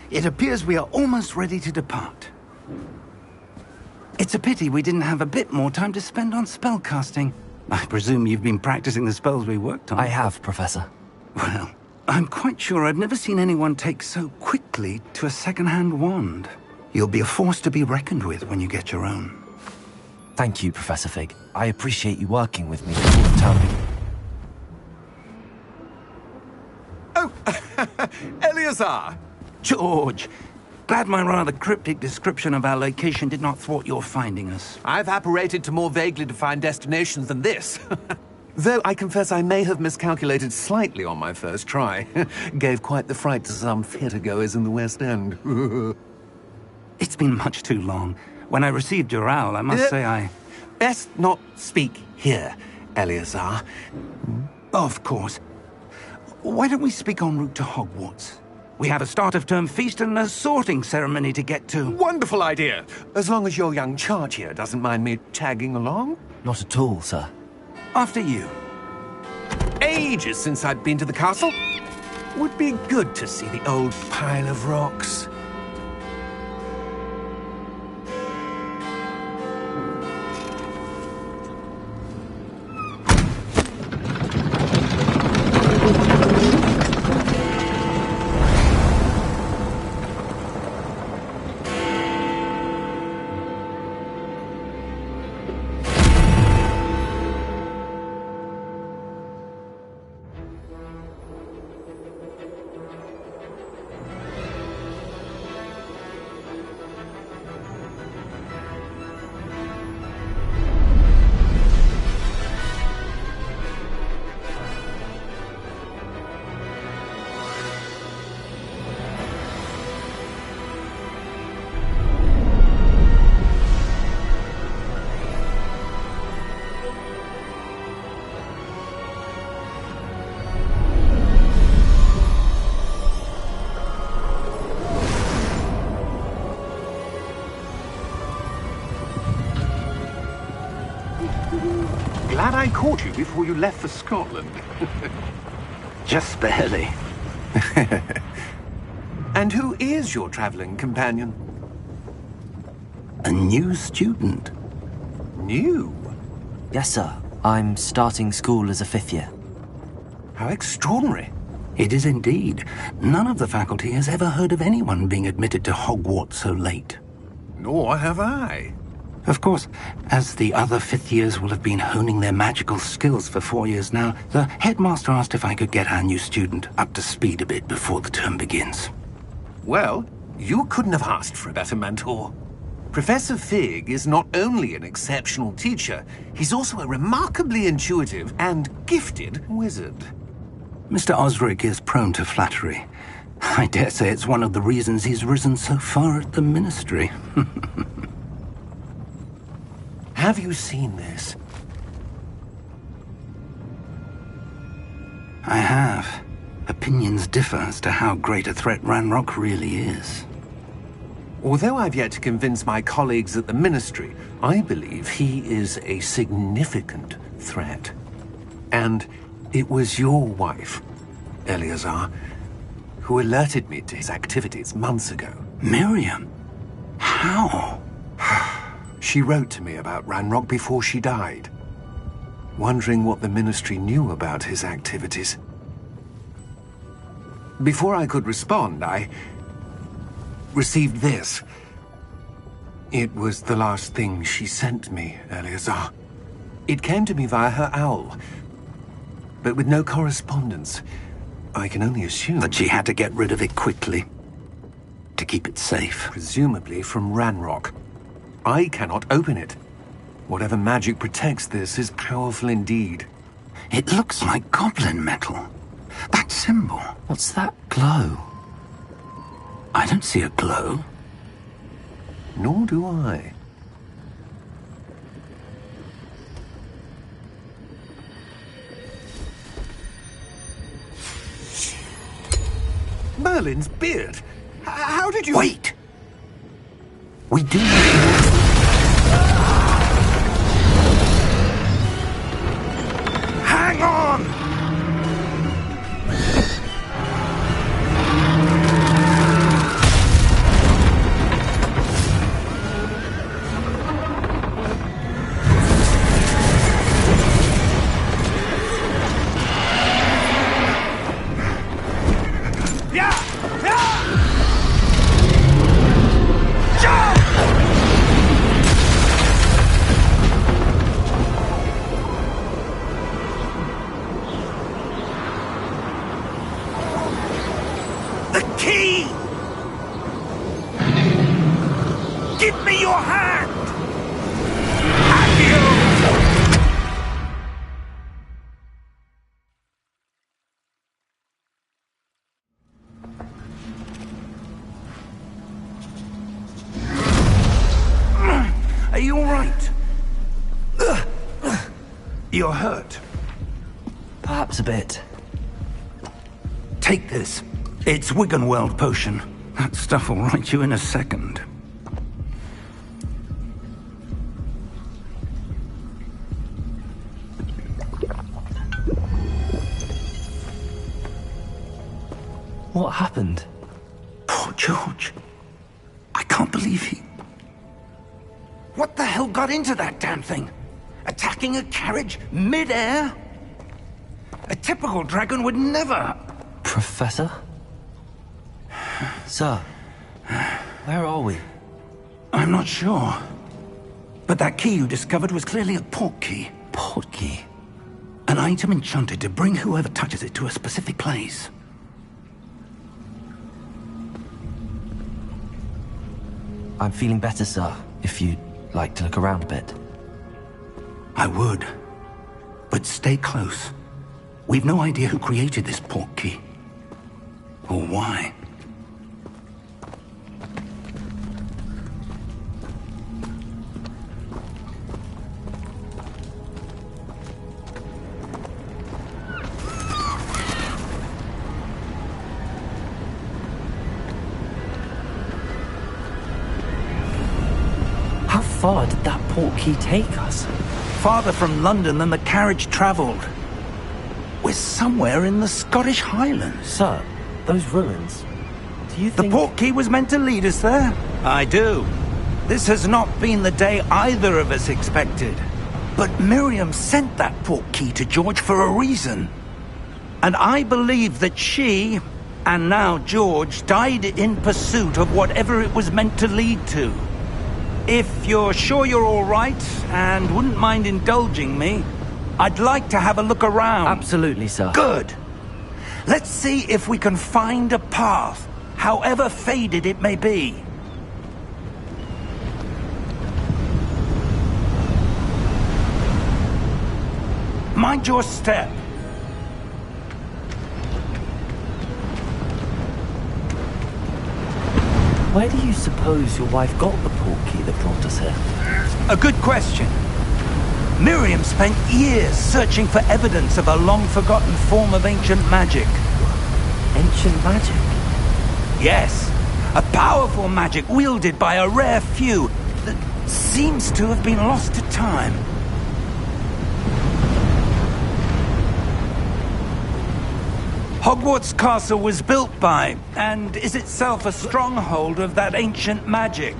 It appears we are almost ready to depart. It's a pity we didn't have a bit more time to spend on spellcasting. I presume you've been practicing the spells we worked on. I have, Professor. Well, I'm quite sure I've never seen anyone take so quickly to a second-hand wand. You'll be a force to be reckoned with when you get your own. Thank you, Professor Fig. I appreciate you working with me all the time. Oh, Eleazar! George! Glad my rather cryptic description of our location did not thwart your finding us. I've apparated to more vaguely defined destinations than this. Though I confess I may have miscalculated slightly on my first try. Gave quite the fright to some theatre-goers in the West End. It's been much too long. When I received your owl, I must say I... Best not speak here, Eleazar. Of course. Why don't we speak en route to Hogwarts? We have a start-of-term feast and a sorting ceremony to get to. Wonderful idea! As long as your young charge here doesn't mind me tagging along. Not at all, sir. After you. Ages since I'd been to the castle. Would be good to see the old pile of rocks. Glad I caught you before you left for Scotland. Just barely. And who is your traveling companion? A new student. New? Yes, sir. I'm starting school as a 5th year. How extraordinary. It is indeed. None of the faculty has ever heard of anyone being admitted to Hogwarts so late. Nor have I. Of course, as the other fifth years will have been honing their magical skills for 4 years now, the headmaster asked if I could get our new student up to speed a bit before the term begins. Well, you couldn't have asked for a better mentor. Professor Fig is not only an exceptional teacher, he's also a remarkably intuitive and gifted wizard. Mr. Osric is prone to flattery. I dare say it's one of the reasons he's risen so far at the Ministry. Have you seen this? I have. Opinions differ as to how great a threat Ranrock really is. Although I've yet to convince my colleagues at the Ministry, I believe he is a significant threat. And it was your wife, Eleazar, who alerted me to his activities months ago. Miriam? How? She wrote to me about Ranrock before she died, wondering what the Ministry knew about his activities. Before I could respond, I received this. It was the last thing she sent me, Eleazar. It came to me via her owl, but with no correspondence. I can only assume That she had to get rid of it quickly, to keep it safe. presumably from Ranrock. I cannot open it. Whatever magic protects this is powerful indeed. It looks like goblin metal. That symbol. What's that glow? I don't see a glow. Nor do I. Merlin's beard. How did you... Wait! We do need to... Hang on! The key! Give me your hand! Adieu! Are you all right? You're hurt. Perhaps a bit. Take this. It's Wiggenweld potion. That stuff will right you in a second. What happened? Poor George. I can't believe he... What the hell got into that damn thing? Attacking a carriage mid-air? A typical dragon would never... Professor? Sir, where are we? I'm not sure. But that key you discovered was clearly a port key. Port key? An item enchanted to bring whoever touches it to a specific place. I'm feeling better, sir, if you'd like to look around a bit. I would. But stay close. We've no idea who created this port key. Or why. How far did that port key take us? Farther from London than the carriage travelled. We're somewhere in the Scottish Highlands. Sir, those ruins. Do you The think... port key was meant to lead us there? I do. This has not been the day either of us expected. But Miriam sent that port key to George for a reason. And I believe that she, and now George, died in pursuit of whatever it was meant to lead to. If you're sure you're all right, and wouldn't mind indulging me, I'd like to have a look around. Absolutely, sir. Good. Let's see if we can find a path, however faded it may be. Mind your step. Where do you suppose your wife got the portkey that brought us here? A good question. Miriam spent years searching for evidence of a long-forgotten form of ancient magic. Ancient magic? Yes, a powerful magic wielded by a rare few that seems to have been lost to time. Hogwarts Castle was built by, and is itself a stronghold of that ancient magic.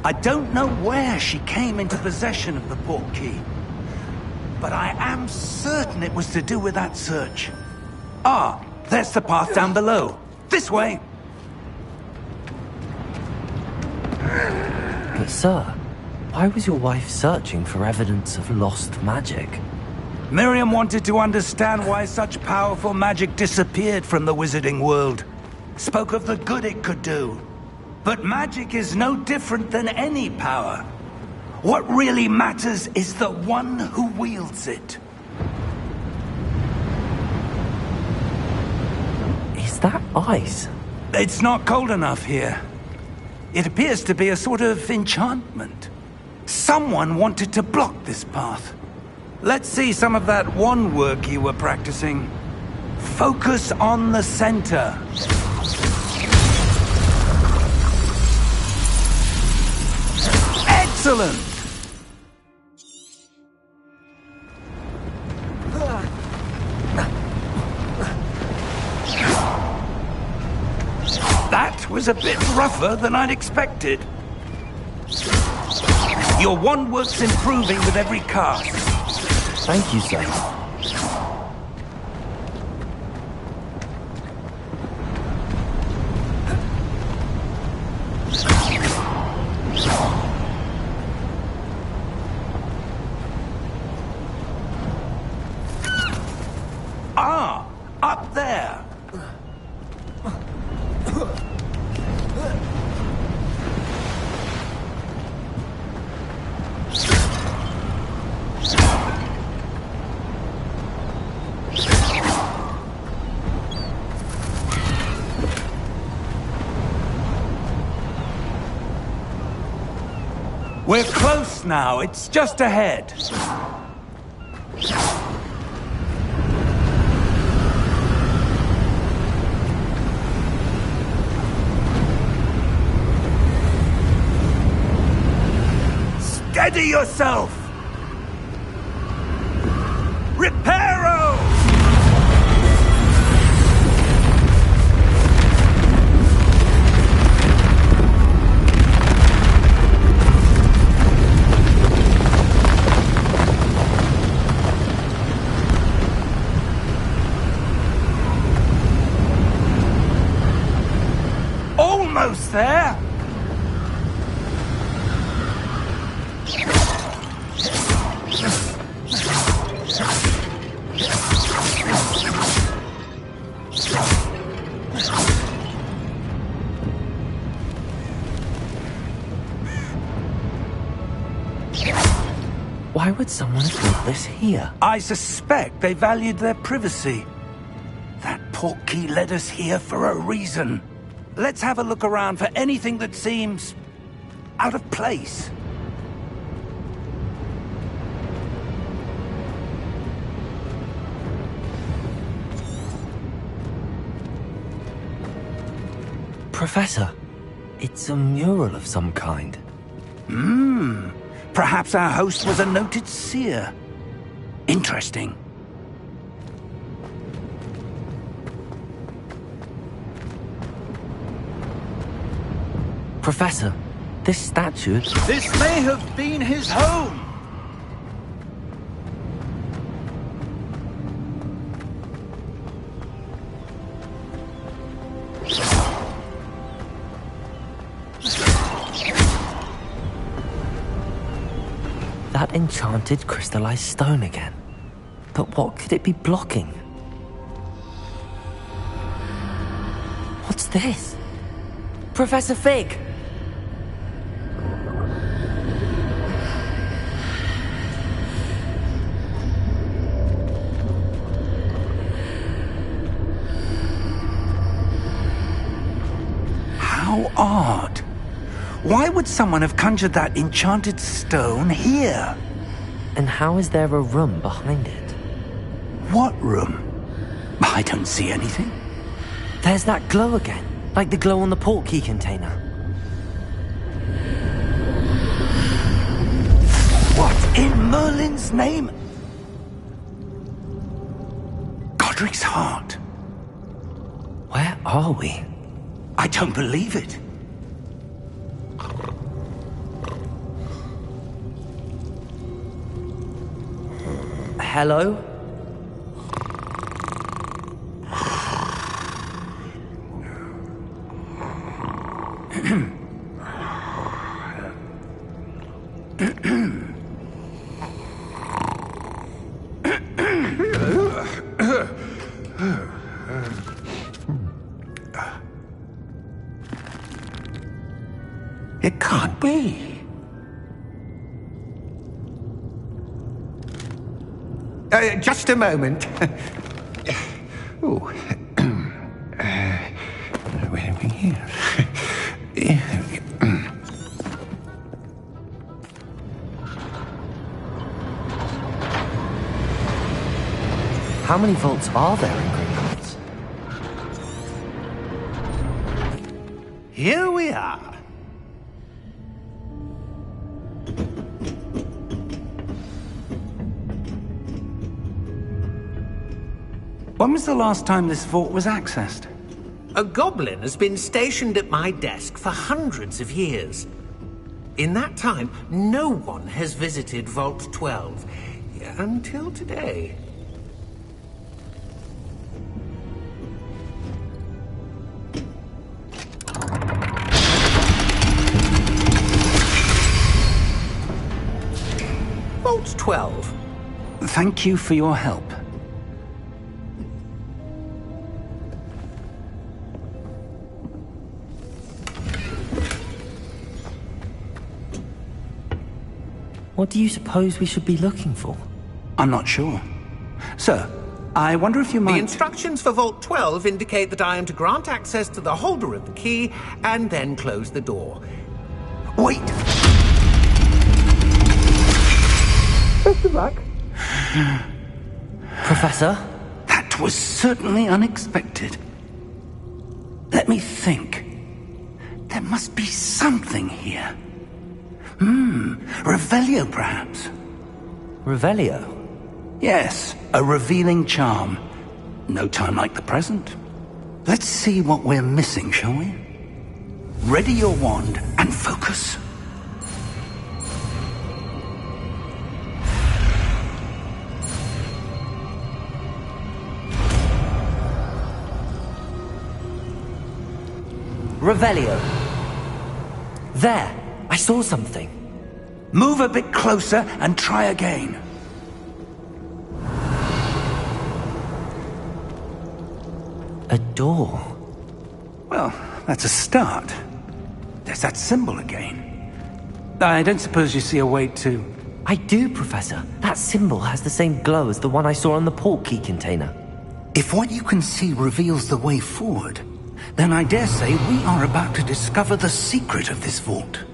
I don't know where she came into possession of the portkey, but I am certain it was to do with that search. Ah, there's the path down below. This way. But sir, why was your wife searching for evidence of lost magic? Miriam wanted to understand why such powerful magic disappeared from the wizarding world. Spoke of the good it could do. But magic is no different than any power. What really matters is the one who wields it. Is that ice? It's not cold enough here. It appears to be a sort of enchantment. Someone wanted to block this path. Let's see some of that wand work you were practicing. Focus on the center. Excellent! That was a bit rougher than I'd expected. Your wand work's improving with every cast. Thank you, sir. Ah, up there. We're close now. It's just ahead. Steady yourself! Reparo! Almost there! Why would someone have built this here? I suspect they valued their privacy. That portkey led us here for a reason. Let's have a look around for anything that seems out of place. Professor, it's a mural of some kind. Perhaps our host was a noted seer. Interesting. Professor, this statue... This may have been his home. That enchanted crystallized stone again. But what could it be blocking? What's this? Professor Fig! How odd. Why would someone have conjured that enchanted stone here? And how is there a room behind it? What room? I don't see anything. There's that glow again, like the glow on the portkey container. What in Merlin's name? Godric's heart. Where are we? I don't believe it. Hello? It can't be. Just a moment. Oh. Where are we here? How many vaults are there in Gringotts? Here we are. When was the last time this vault was accessed? A goblin has been stationed at my desk for hundreds of years. In that time, no one has visited Vault 12. Until today. Vault 12. Thank you for your help. What do you suppose we should be looking for? I'm not sure. Sir, I wonder if you might... The instructions for Vault 12 indicate that I am to grant access to the holder of the key and then close the door. Wait! Best of luck. Professor? That was certainly unexpected. Let me think. There must be something here. Revelio, perhaps? Revelio? Yes, a revealing charm. No time like the present. Let's see what we're missing, shall we? Ready your wand and focus. Revelio. There! I saw something. Move a bit closer and try again. A door. Well, that's a start. There's that symbol again. I don't suppose you see a way to... I do, Professor. That symbol has the same glow as the one I saw on the portkey container. If what you can see reveals the way forward, then I dare say we are about to discover the secret of this vault.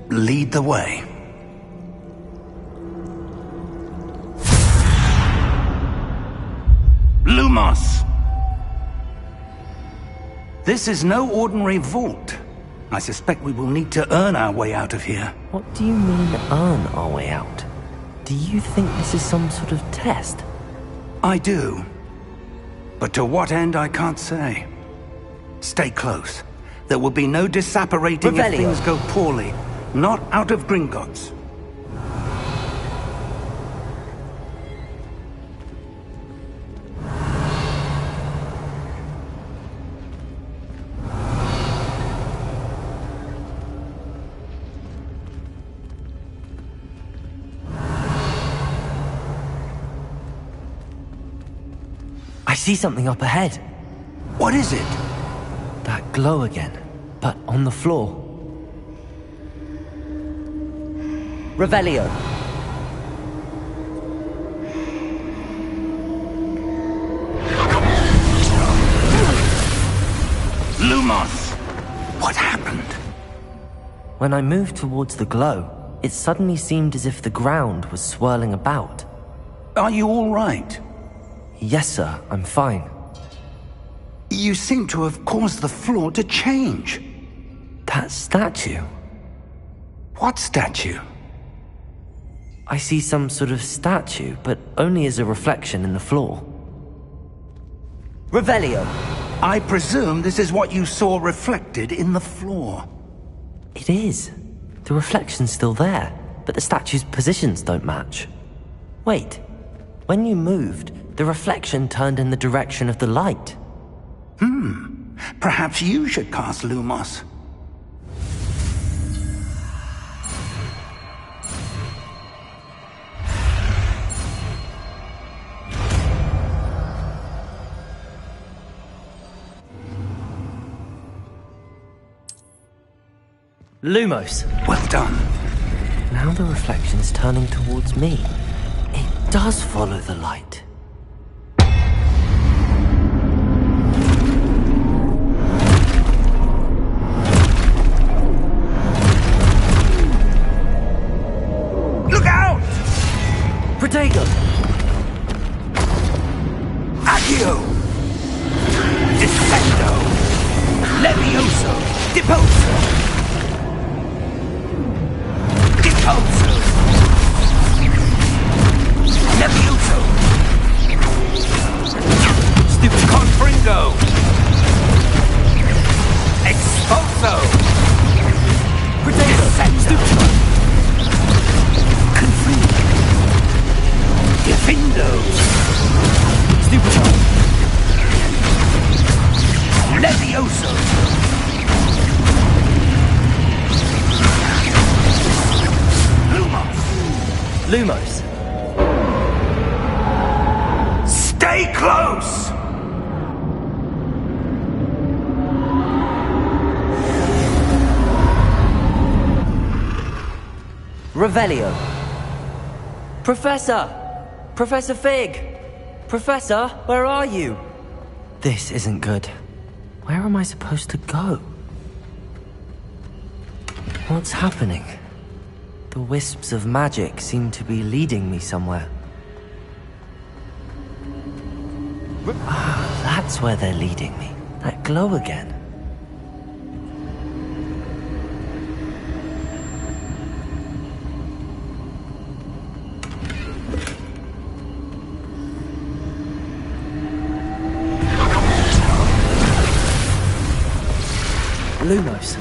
Lead the way. Lumos! This is no ordinary vault. I suspect we will need to earn our way out of here. What do you mean, earn our way out? Do you think this is some sort of test? I do. But to what end, I can't say. Stay close. There will be no disapparating if things go poorly. Not out of Gringotts. see something up ahead. What is it? That glow again, but on the floor. Revelio. Lumos! What happened? When I moved towards the glow, it suddenly seemed as if the ground was swirling about. Are you all right? Yes, sir, I'm fine. You seem to have caused the floor to change. That statue? What statue? I see some sort of statue, but only as a reflection in the floor. Revelio! I presume this is what you saw reflected in the floor. It is. The reflection's still there, but the statue's positions don't match. Wait, when you moved, the reflection turned in the direction of the light. Perhaps you should cast Lumos. Lumos! Well done. Now the reflection's turning towards me. It does follow the light. Look out! Protego! Accio! Descendo! Levioso! Deposo! Deposo! Levioso! Stupid Confringo! Expulso! Protego! Descendo! Confringo! Defindo! Stupid! Levioso! Lumos! Stay close! Revelio! Professor! Professor Fig! Professor, where are you? This isn't good. Where am I supposed to go? What's happening? The wisps of magic seem to be leading me somewhere. Ah, that's where they're leading me. That glow again. Lumos.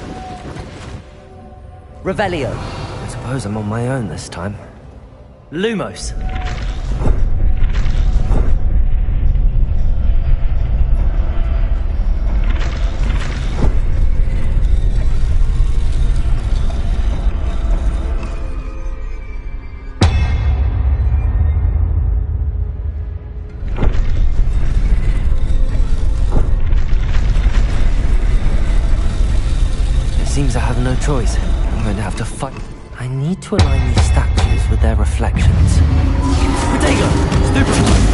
Revelio. I suppose I'm on my own this time. Lumos. It seems I have no choice. I'm going to have to fight. I need to align these statues with their reflections. Protego! Stupid!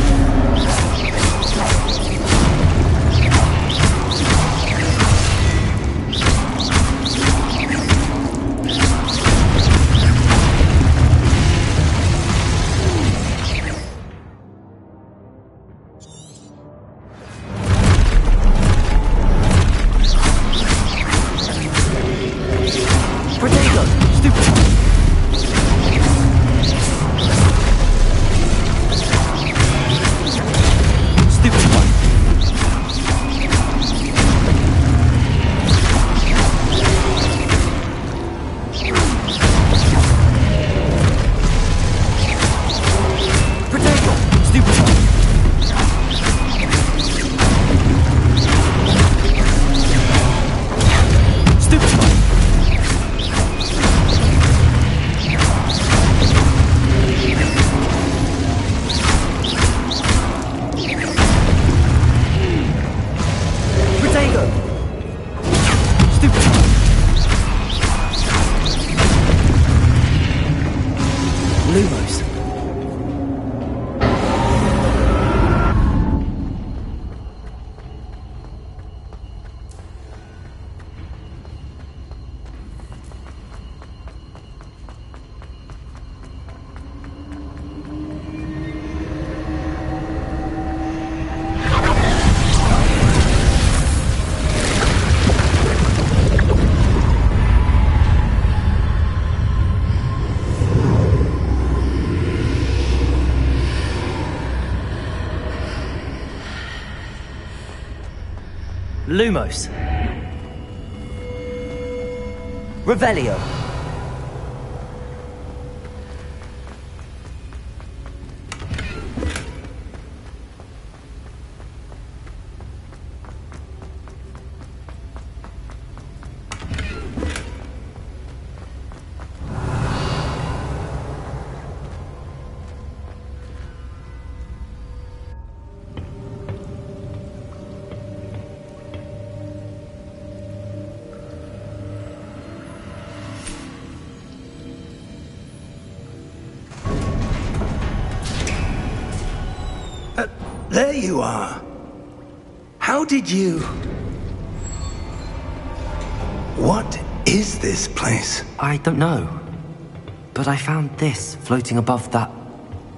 Lumos. Revelio. There you are. How did you... What is this place? I don't know. But I found this floating above that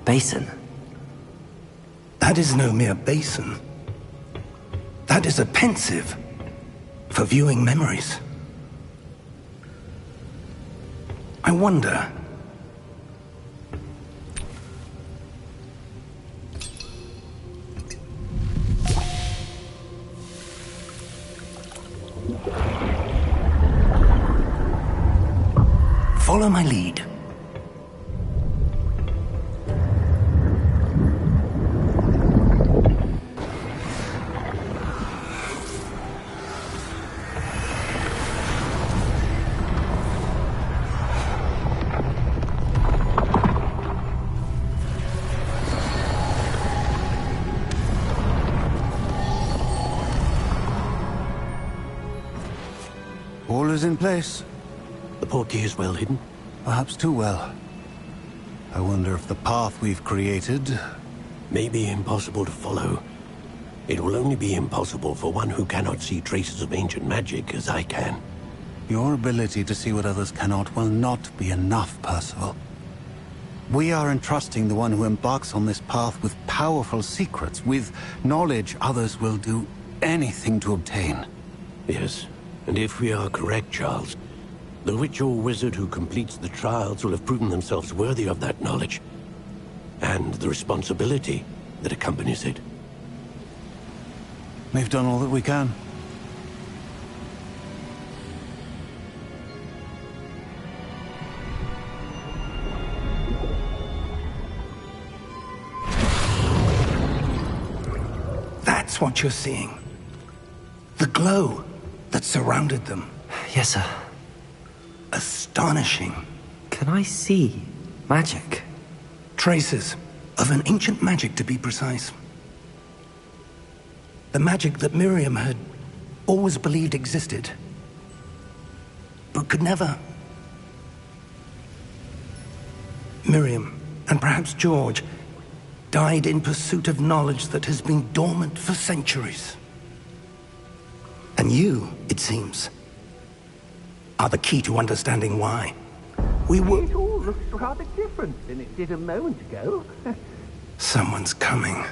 basin. That is no mere basin. That is a pensive for viewing memories. I wonder... Follow my lead. All is in place. The portkey is well hidden. Perhaps too well. I wonder if the path we've created... May be impossible to follow. It will only be impossible for one who cannot see traces of ancient magic as I can. Your ability to see what others cannot will not be enough, Percival. We are entrusting the one who embarks on this path with powerful secrets, with knowledge others will do anything to obtain. Yes, and if we are correct, Charles, the witch or wizard who completes the trials will have proven themselves worthy of that knowledge, and the responsibility that accompanies it. We've done all that we can. That's what you're seeing. The glow that surrounded them. Yes, sir. Astonishing. Can I see magic? Traces of an ancient magic, to be precise. The magic that Miriam had always believed existed, but could never. Miriam, and perhaps George, died in pursuit of knowledge that has been dormant for centuries. And you, it seems, are the key to understanding why. It all looks rather different than it did a moment ago. Someone's coming.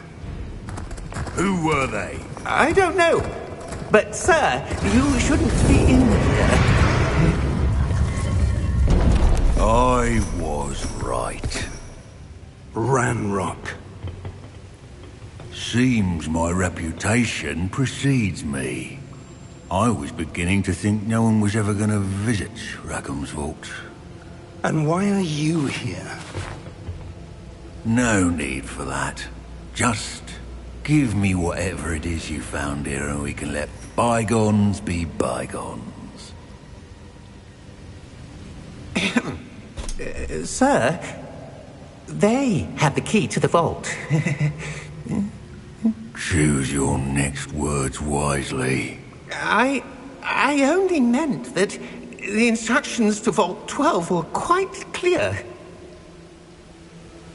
Who were they? I don't know. But, sir, you shouldn't be in here. I was right. Ranrock. Seems my reputation precedes me. I was beginning to think no one was ever going to visit Rackham's vault. And why are you here? No need for that. Just give me whatever it is you found here and we can let bygones be bygones. Sir, they have the key to the vault. Choose your next words wisely. I only meant that the instructions to Vault 12 were quite clear.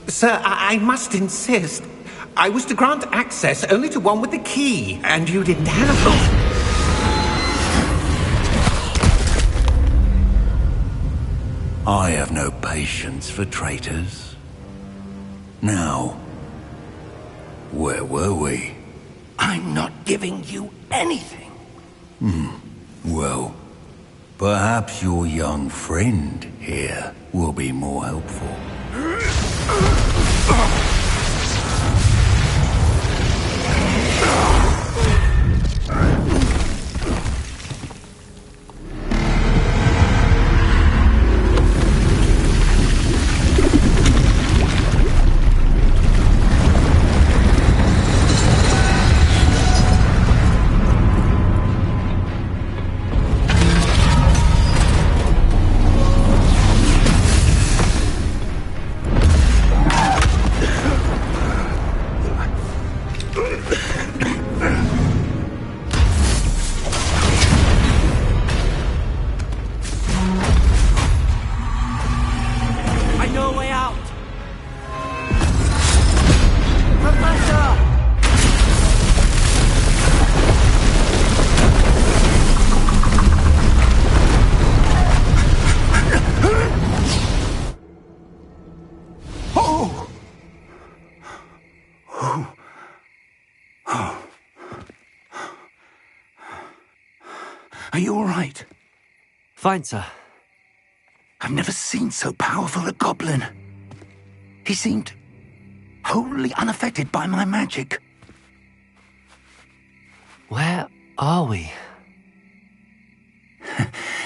Sir, I must insist. I was to grant access only to one with the key, and you didn't have it. I have no patience for traitors. Now, where were we? I'm not giving you anything. Well, perhaps your young friend here will be more helpful. right. Fine, sir. I've never seen so powerful a goblin. He seemed wholly unaffected by my magic. Where are we?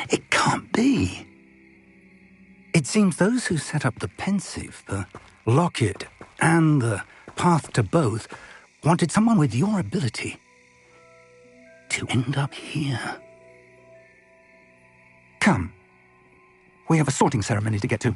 It can't be. It seems those who set up the pensive, the locket, and the path to both wanted someone with your ability to end up here. Come. We have a sorting ceremony to get to.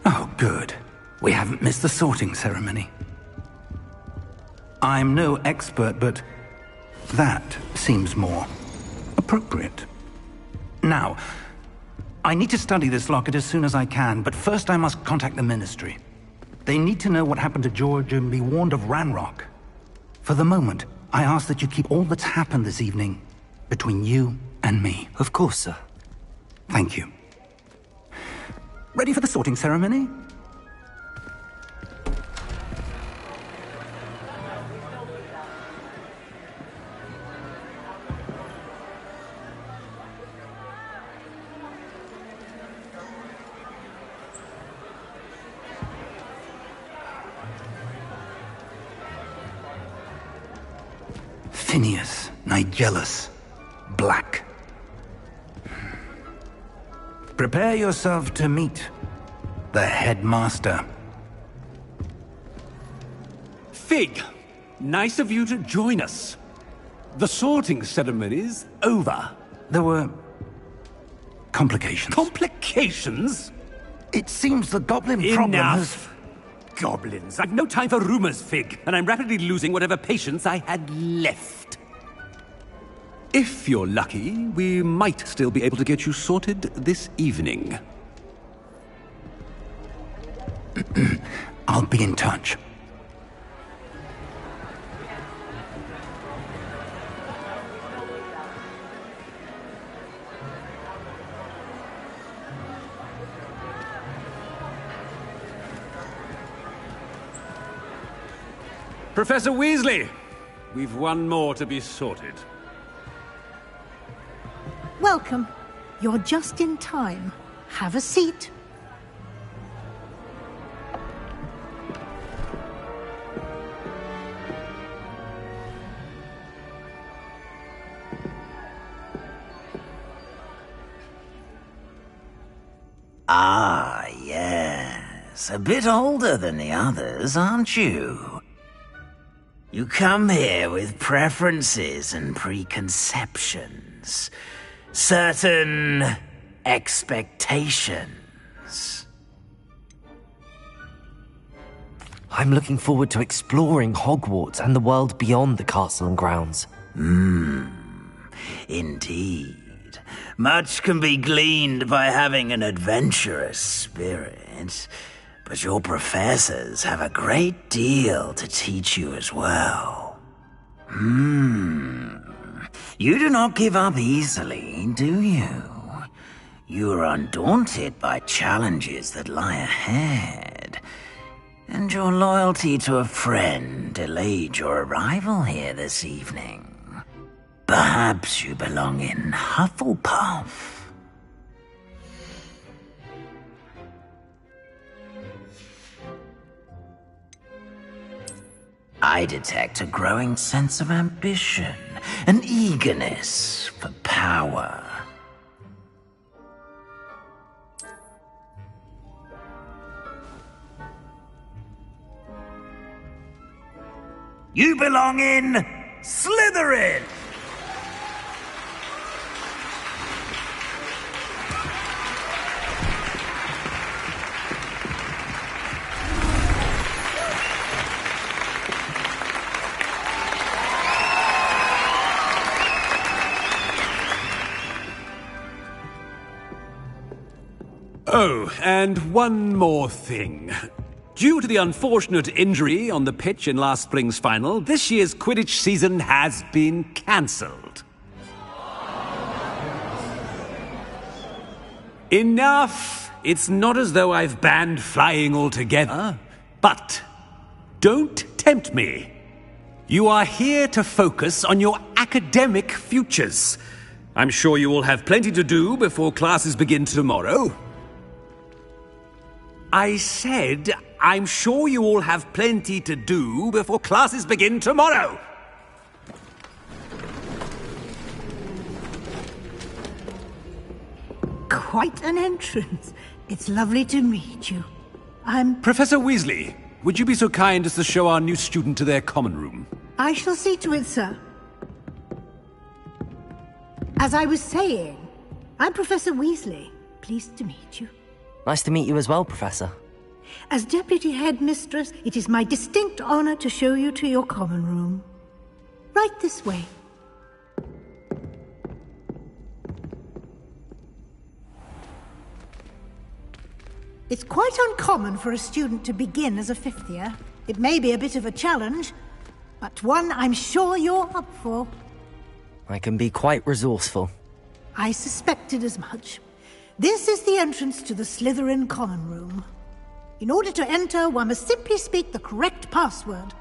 Oh, good. We haven't missed the sorting ceremony. I'm no expert, but that seems more appropriate. Now, I need to study this locket as soon as I can, but first I must contact the Ministry. They need to know what happened to George and be warned of Ranrock. For the moment, I ask that you keep all that's happened this evening between you and me. Of course, sir. Thank you. Ready for the sorting ceremony? Phineas, Nigellus, Black. Prepare yourself to meet the headmaster. Fig, nice of you to join us. The sorting ceremony's over. There were complications. Complications? It seems the goblin problem has... Enough! Goblins. I've no time for rumors, Fig, and I'm rapidly losing whatever patience I had left. If you're lucky, we might still be able to get you sorted this evening. I'll be in touch. Professor Weasley, we've one more to be sorted. Welcome. You're just in time. Have a seat. Ah, yes. A bit older than the others, aren't you? You come here with preferences and preconceptions. Certain expectations. I'm looking forward to exploring Hogwarts and the world beyond the castle and grounds. Indeed. Much can be gleaned by having an adventurous spirit, but your professors have a great deal to teach you as well. You do not give up easily, do you? You are undaunted by challenges that lie ahead, and your loyalty to a friend delayed your arrival here this evening. Perhaps you belong in Hufflepuff. I detect a growing sense of ambition, an eagerness for power. You belong in Slytherin! Oh, and one more thing. Due to the unfortunate injury on the pitch in last spring's final, this year's Quidditch season has been cancelled. Enough! It's not as though I've banned flying altogether. But don't tempt me. You are here to focus on your academic futures. I'm sure you will have plenty to do before classes begin tomorrow. I said, I'm sure you all have plenty to do before classes begin tomorrow. Quite an entrance. It's lovely to meet you. Professor Weasley, would you be so kind as to show our new student to their common room? I shall see to it, sir. As I was saying, I'm Professor Weasley. Pleased to meet you. Nice to meet you as well, Professor. As Deputy Headmistress, it is my distinct honor to show you to your common room. Right this way. It's quite uncommon for a student to begin as a fifth year. It may be a bit of a challenge, but one I'm sure you're up for. I can be quite resourceful. I suspected as much. This is the entrance to the Slytherin common room. In order to enter, one must simply speak the correct password.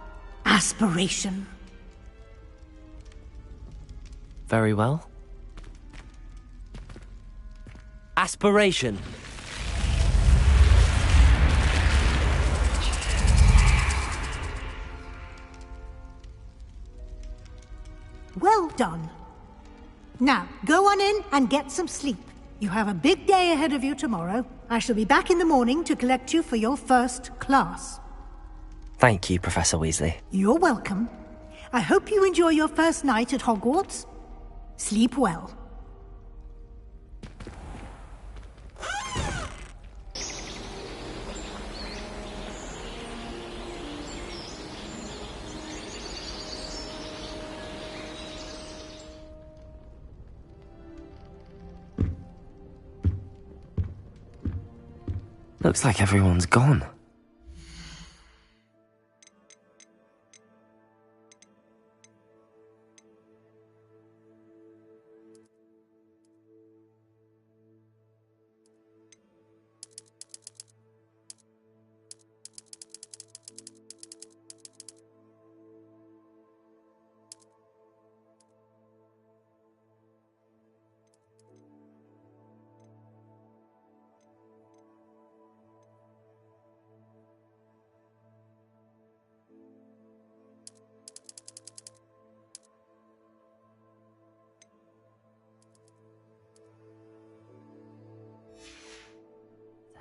Aspiration. Very well. Aspiration. Well done. Now, go on in and get some sleep. You have a big day ahead of you tomorrow. I shall be back in the morning to collect you for your first class. Thank you, Professor Weasley. You're welcome. I hope you enjoy your first night at Hogwarts. Sleep well. Looks like everyone's gone.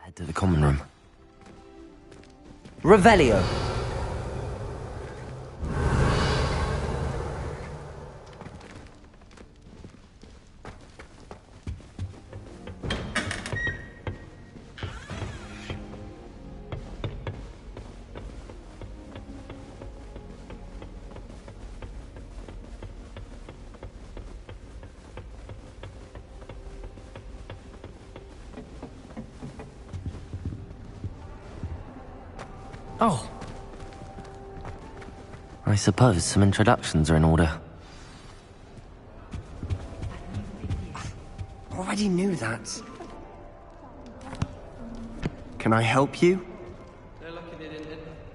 Head to the common room. Revelio. Oh. I suppose some introductions are in order. Already knew that. Can I help you?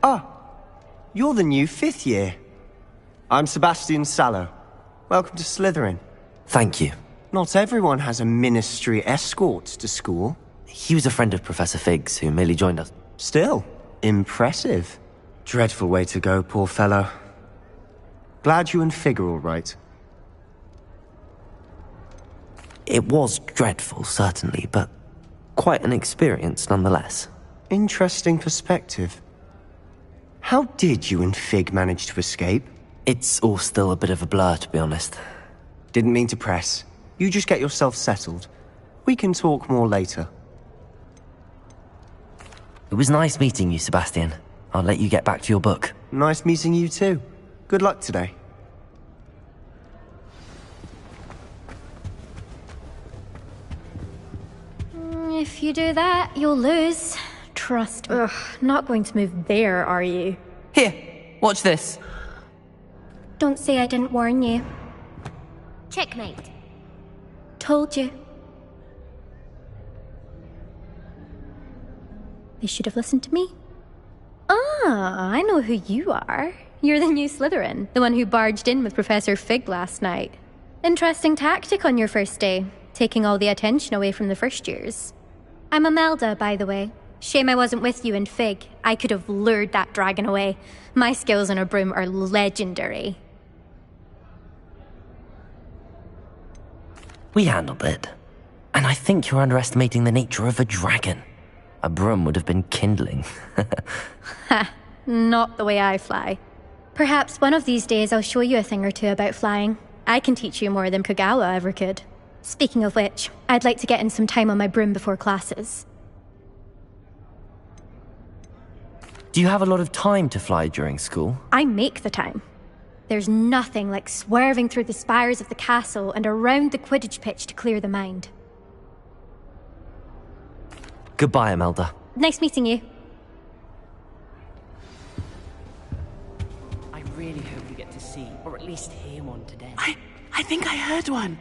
Ah, you're the new fifth year. I'm Sebastian Sallow. Welcome to Slytherin. Thank you. Not everyone has a ministry escort to school. He was a friend of Professor Fig's who merely joined us. Still, impressive. Dreadful way to go, poor fellow. Glad you and Fig are all right. It was dreadful, certainly, but quite an experience nonetheless. Interesting perspective. How did you and Fig manage to escape? It's all still a bit of a blur, to be honest. Didn't mean to press. You just get yourself settled. We can talk more later. It was nice meeting you, Sebastian. I'll let you get back to your book. Nice meeting you too. Good luck today. If you do that, you'll lose. Trust me. Ugh, not going to move there, are you? Here, watch this. Don't say I didn't warn you. Checkmate. Told you. They should have listened to me. Ah, I know who you are. You're the new Slytherin, the one who barged in with Professor Fig last night. Interesting tactic on your first day, taking all the attention away from the first years. I'm Imelda, by the way. Shame I wasn't with you in Fig. I could have lured that dragon away. My skills on a broom are legendary. We handled it. And I think you're underestimating the nature of a dragon. A broom would have been kindling. Ha, not the way I fly. Perhaps one of these days I'll show you a thing or two about flying. I can teach you more than Kogawa ever could. Speaking of which, I'd like to get in some time on my broom before classes. Do you have a lot of time to fly during school? I make the time. There's nothing like swerving through the spires of the castle and around the Quidditch pitch to clear the mind. Goodbye, Imelda. Nice meeting you. I really hope we get to see, or at least hear one today. I think I heard one.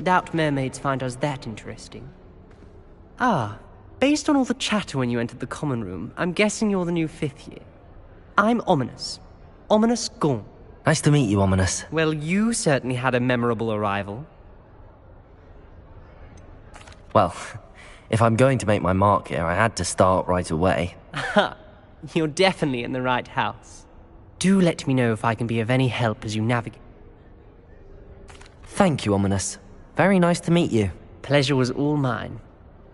Doubt mermaids find us that interesting. Ah, based on all the chatter when you entered the common room, I'm guessing you're the new 5th year. I'm Ominous. Ominous Gaunt. Nice to meet you, Ominous. Well, you certainly had a memorable arrival. Well, if I'm going to make my mark here, I had to start right away. Ha! You're definitely in the right house. Do let me know if I can be of any help as you navigate. Thank you, Ominous. Very nice to meet you. Pleasure was all mine.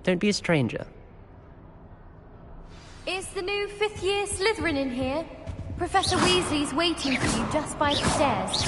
Don't be a stranger. Is the new 5th year Slytherin in here? Professor Weasley's waiting for you just by the stairs.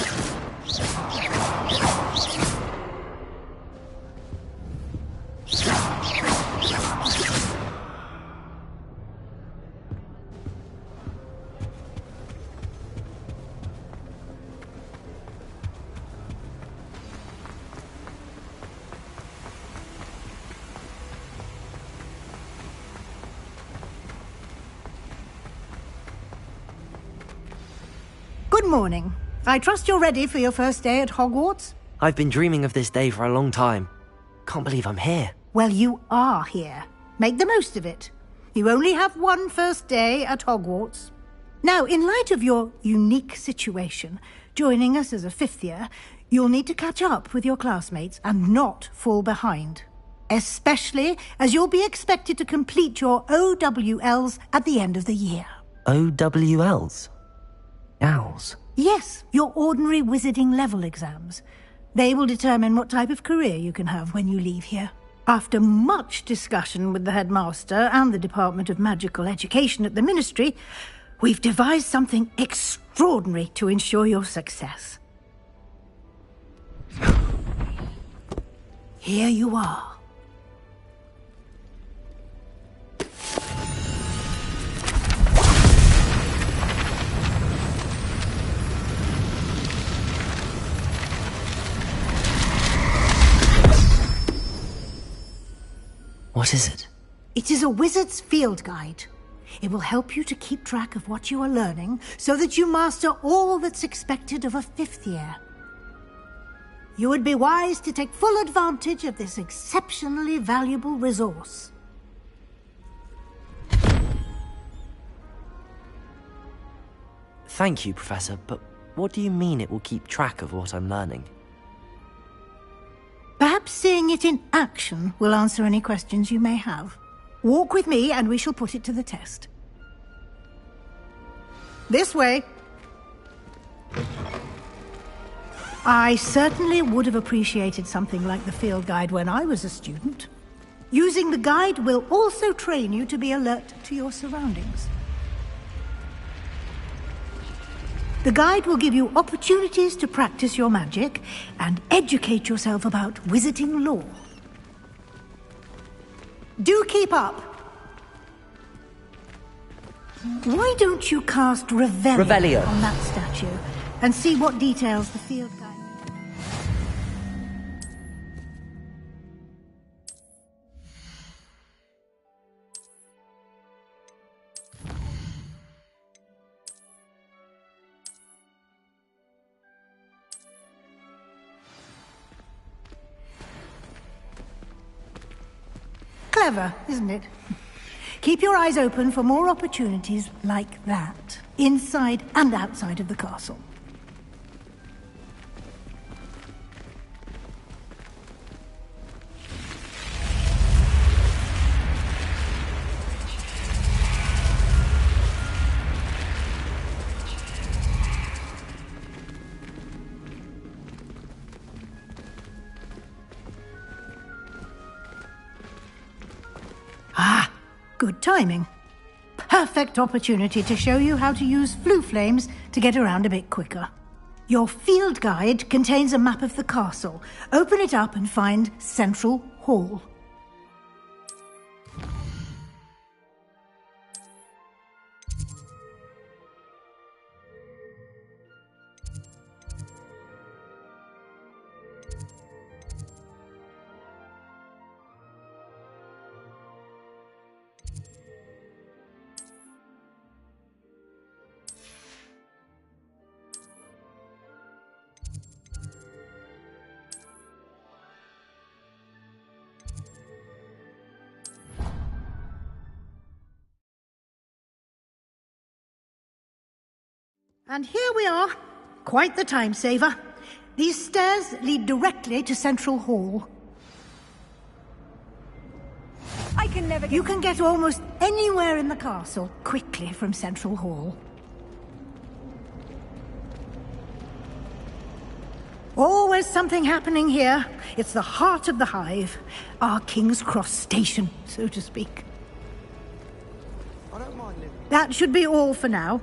Good morning. I trust you're ready for your first day at Hogwarts? I've been dreaming of this day for a long time. Can't believe I'm here. Well, you are here. Make the most of it. You only have one first day at Hogwarts. Now, in light of your unique situation, joining us as a 5th year, you'll need to catch up with your classmates and not fall behind. Especially as you'll be expected to complete your OWLs at the end of the year. OWLs? Owls? Yes, your ordinary wizarding level exams. They will determine what type of career you can have when you leave here. After much discussion with the headmaster and the Department of Magical Education at the Ministry, we've devised something extraordinary to ensure your success. Here you are. What is it? It is a wizard's field guide. It will help you to keep track of what you are learning so that you master all that's expected of a 5th year. You would be wise to take full advantage of this exceptionally valuable resource. Thank you, Professor, but what do you mean it will keep track of what I'm learning? Perhaps seeing it in action will answer any questions you may have. Walk with me and we shall put it to the test. This way. I certainly would have appreciated something like the field guide when I was a student. Using the guide will also train you to be alert to your surroundings. The guide will give you opportunities to practice your magic and educate yourself about wizarding lore. Do keep up. Why don't you cast Revelio on that statue and see what details the field guide... Clever, isn't it? Keep your eyes open for more opportunities like that, inside and outside of the castle. Good timing. Perfect opportunity to show you how to use flue flames to get around a bit quicker. Your field guide contains a map of the castle. Open it up and find Central Hall. And here we are. Quite the time saver. These stairs lead directly to Central Hall. You can get almost anywhere in the castle quickly from Central Hall. Always something happening here. It's the heart of the hive. Our King's Cross station, so to speak. That should be all for now.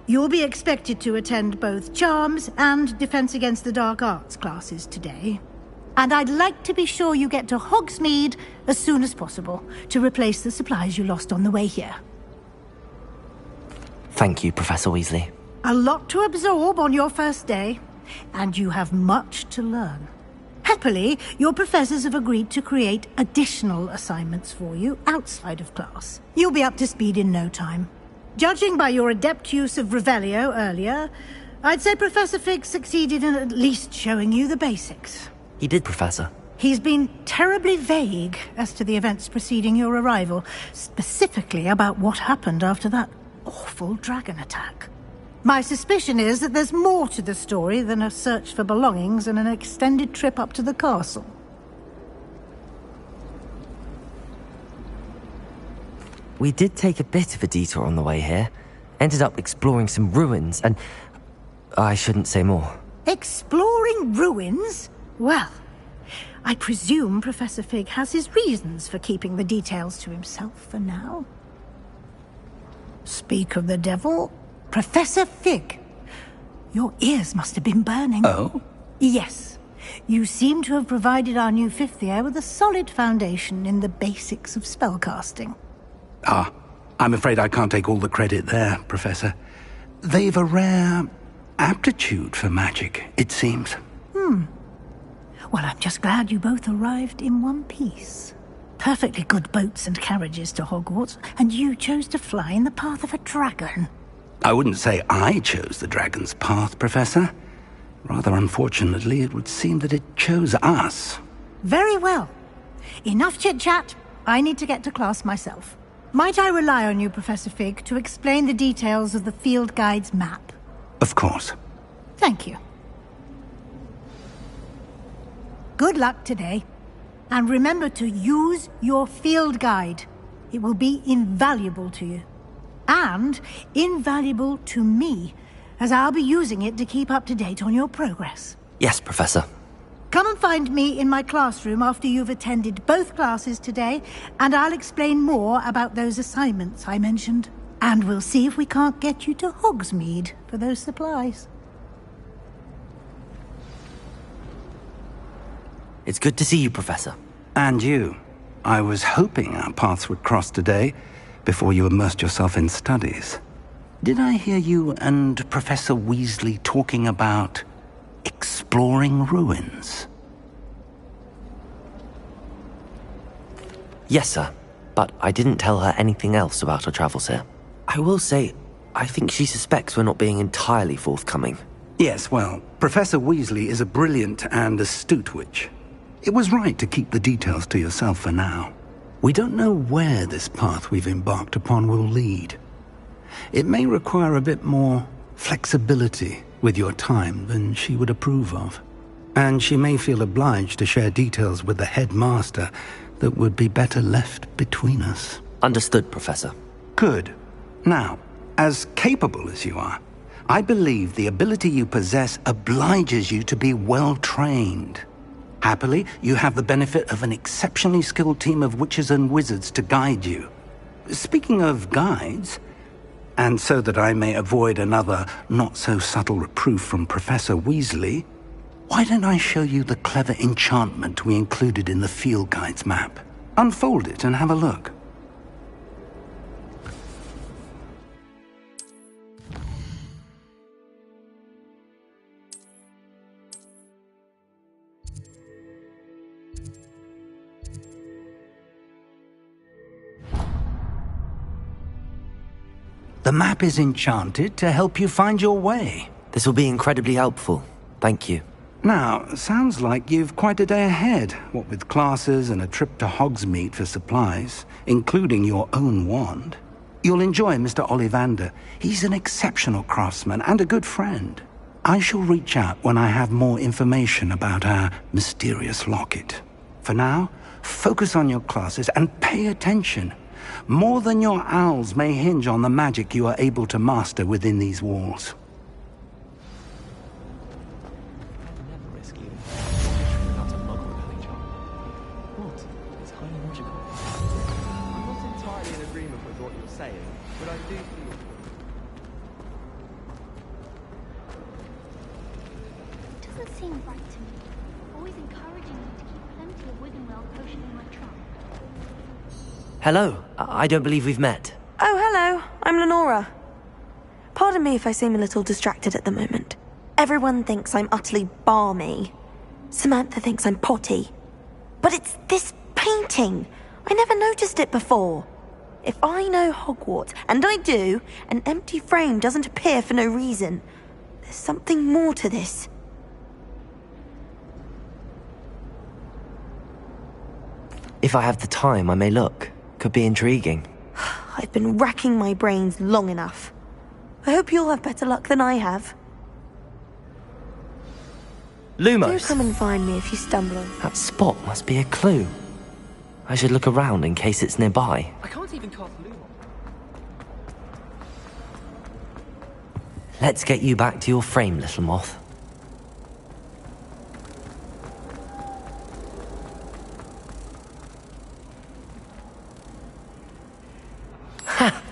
You'll be expected to attend both Charms and Defense Against the Dark Arts classes today. And I'd like to be sure you get to Hogsmeade as soon as possible to replace the supplies you lost on the way here. Thank you, Professor Weasley. A lot to absorb on your first day, and you have much to learn. Happily, your professors have agreed to create additional assignments for you outside of class. You'll be up to speed in no time. Judging by your adept use of Revelio earlier, I'd say Professor Fig succeeded in at least showing you the basics. He did, Professor. He's been terribly vague as to the events preceding your arrival, specifically about what happened after that awful dragon attack. My suspicion is that there's more to the story than a search for belongings and an extended trip up to the castle. We did take a bit of a detour on the way here. Ended up exploring some ruins and... I shouldn't say more. Exploring ruins? Well, I presume Professor Fig has his reasons for keeping the details to himself for now. Speak of the devil, Professor Fig. Your ears must have been burning. Oh? Yes. You seem to have provided our new fifth year with a solid foundation in the basics of spellcasting. Ah, I'm afraid I can't take all the credit there, Professor. They've a rare aptitude for magic, it seems. Well, I'm just glad you both arrived in one piece. Perfectly good boats and carriages to Hogwarts, and you chose to fly in the path of a dragon. I wouldn't say I chose the dragon's path, Professor. Rather unfortunately, it would seem that it chose us. Very well. Enough chit-chat. I need to get to class myself. Might I rely on you, Professor Fig, to explain the details of the field guide's map? Of course. Thank you. Good luck today. And remember to use your field guide. It will be invaluable to you. And invaluable to me, as I'll be using it to keep up to date on your progress. Yes, Professor. Come and find me in my classroom after you've attended both classes today, and I'll explain more about those assignments I mentioned. And we'll see if we can't get you to Hogsmeade for those supplies. It's good to see you, Professor. And you. I was hoping our paths would cross today, before you immersed yourself in studies. Did I hear you and Professor Weasley talking about exploring ruins? Yes, sir. But I didn't tell her anything else about our travels here. I will say, I think she suspects we're not being entirely forthcoming. Yes, well, Professor Weasley is a brilliant and astute witch. It was right to keep the details to yourself for now. We don't know where this path we've embarked upon will lead. It may require a bit more flexibility with your time than she would approve of. And she may feel obliged to share details with the headmaster that would be better left between us. Understood, Professor. Good. Now, as capable as you are, I believe the ability you possess obliges you to be well trained. Happily, you have the benefit of an exceptionally skilled team of witches and wizards to guide you. Speaking of guides, and so that I may avoid another not-so-subtle reproof from Professor Weasley, why don't I show you the clever enchantment we included in the field guide's map? Unfold it and have a look. The map is enchanted to help you find your way. This will be incredibly helpful. Thank you. Now, sounds like you've quite a day ahead, what with classes and a trip to Hogsmeade for supplies, including your own wand. You'll enjoy Mr. Ollivander. He's an exceptional craftsman and a good friend. I shall reach out when I have more information about our mysterious locket. For now, focus on your classes and pay attention. More than your owls may hinge on the magic you are able to master within these walls. Doesn't seem right to me. Always encouraging me to keep plenty of Wiggenweld potion in my trunk. Hello. I don't believe we've met. Oh, hello. I'm Lenora. Pardon me if I seem a little distracted at the moment. Everyone thinks I'm utterly balmy. Samantha thinks I'm potty. But it's this painting. I never noticed it before. If I know Hogwarts, and I do, an empty frame doesn't appear for no reason. There's something more to this. If I have the time, I may look. Could be intriguing. I've been racking my brains long enough. I hope you'll have better luck than I have. Lumos! Do come and find me if you stumble. That spot must be a clue. I should look around in case it's nearby. I can't even cast Lumos. Let's get you back to your frame, little moth. Ha!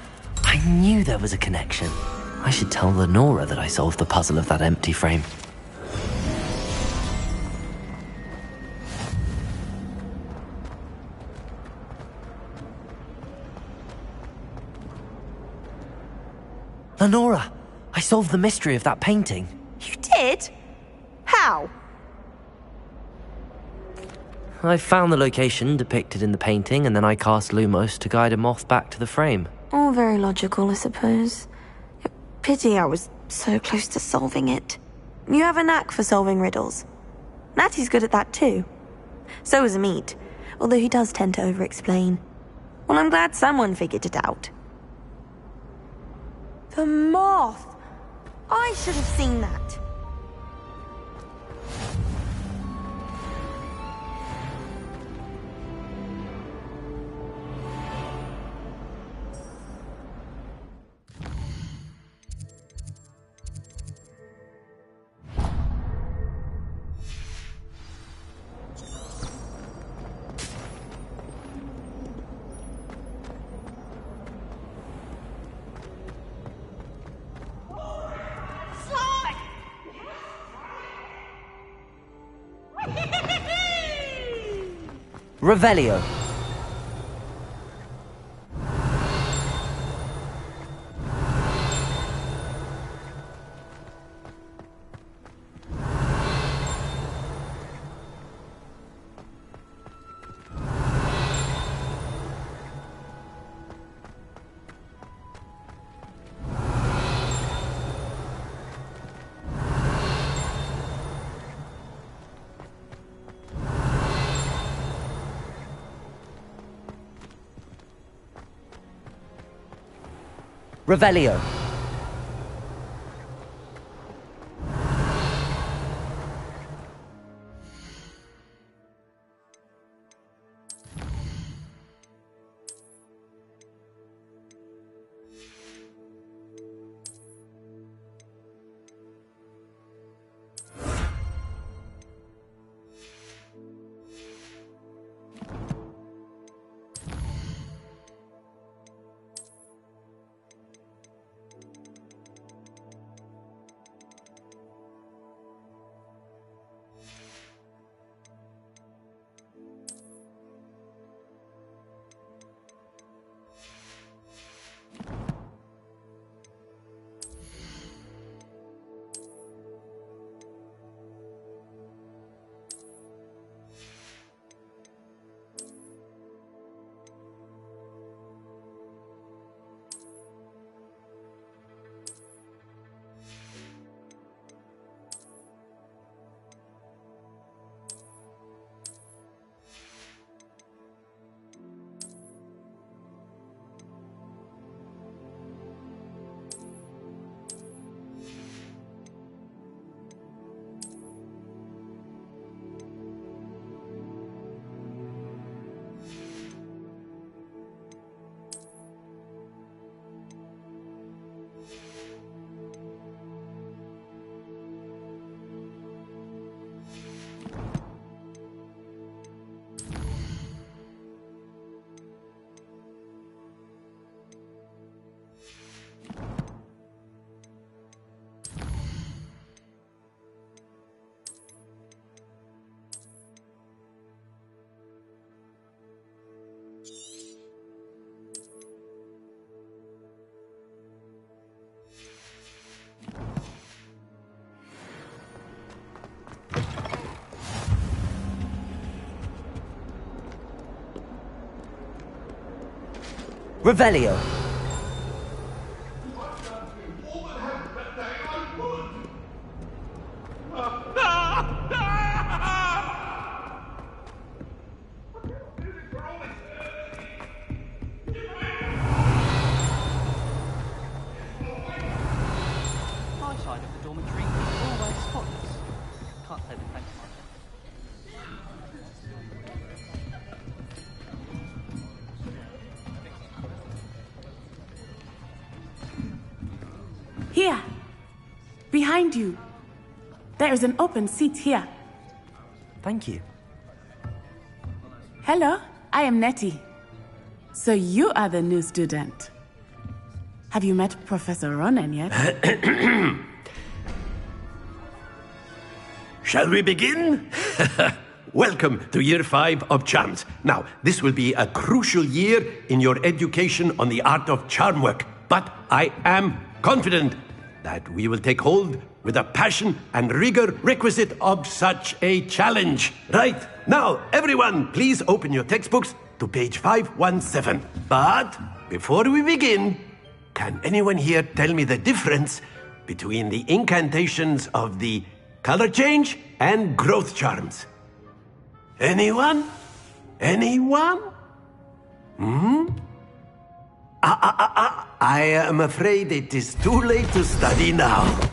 I knew there was a connection. I should tell Lenora that I solved the puzzle of that empty frame. Lenora, I solved the mystery of that painting. You did? How? I found the location depicted in the painting, and then I cast Lumos to guide a moth back to the frame. All very logical, I suppose. Pity I was so close to solving it. You have a knack for solving riddles. Natty's good at that too. So is Amit, although he does tend to over-explain. Well, I'm glad someone figured it out. The moth! I should have seen that. Revelio. Revelio. Revelio. My side of the dormitory is always spotless. Can't say the thanks much. Here. Behind you. There is an open seat here. Thank you. Hello, I am Nettie. So you are the new student. Have you met Professor Ronan yet? Shall we begin? Welcome to Year 5 of Charms. Now, this will be a crucial year in your education on the art of charm work, but I am confident that we will take hold with the passion and rigor requisite of such a challenge. Right, now, everyone, please open your textbooks to page 517. But before we begin, can anyone here tell me the difference between the incantations of the color change and growth charms? Anyone? Anyone? I am afraid it is too late to study now.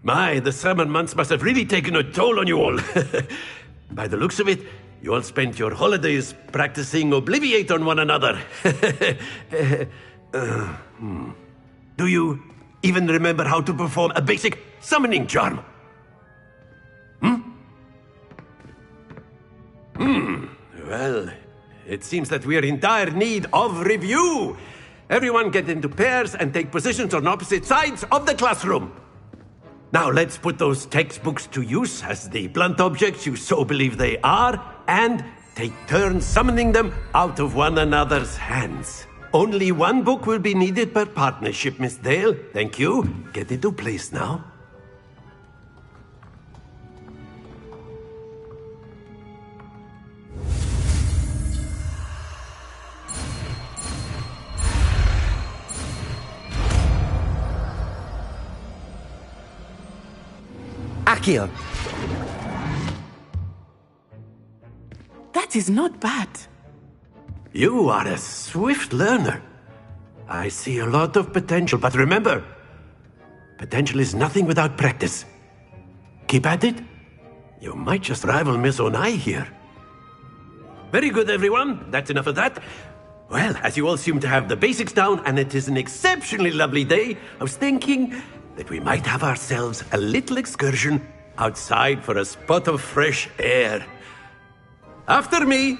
My, the summer months must have really taken a toll on you all. By the looks of it, you all spent your holidays practicing Obliviate on one another. Do you even remember how to perform a basic summoning charm? Well, it seems that we are in dire need of review. Everyone get into pairs and take positions on opposite sides of the classroom. Now let's put those textbooks to use as the blunt objects you so believe they are, and take turns summoning them out of one another's hands. Only one book will be needed per partnership, Miss Dale. Thank you. Get into place now. Accio! That is not bad. You are a swift learner. I see a lot of potential, but remember, potential is nothing without practice. Keep at it. You might just rival Miss Onai here. Very good, everyone. That's enough of that. Well, as you all seem to have the basics down, and it is an exceptionally lovely day, I was thinking that we might have ourselves a little excursion outside for a spot of fresh air. After me!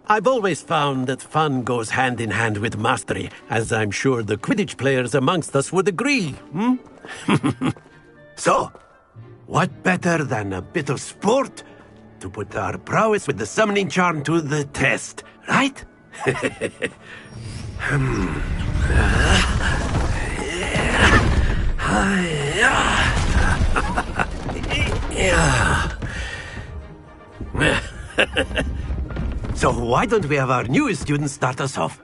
I've always found that fun goes hand in hand with mastery, as I'm sure the Quidditch players amongst us would agree, So, what better than a bit of sport to put our prowess with the summoning charm to the test, right? So why don't we have our newest student start us off?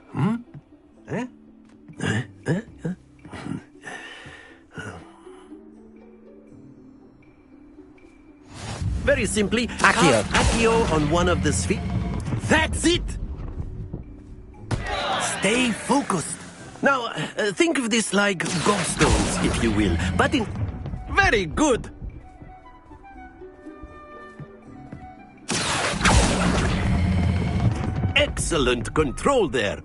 Very simply, Accio on one of the spheres. That's it! Stay focused. Now, think of this like gobstones, if you will, but in... Very good! Excellent control there.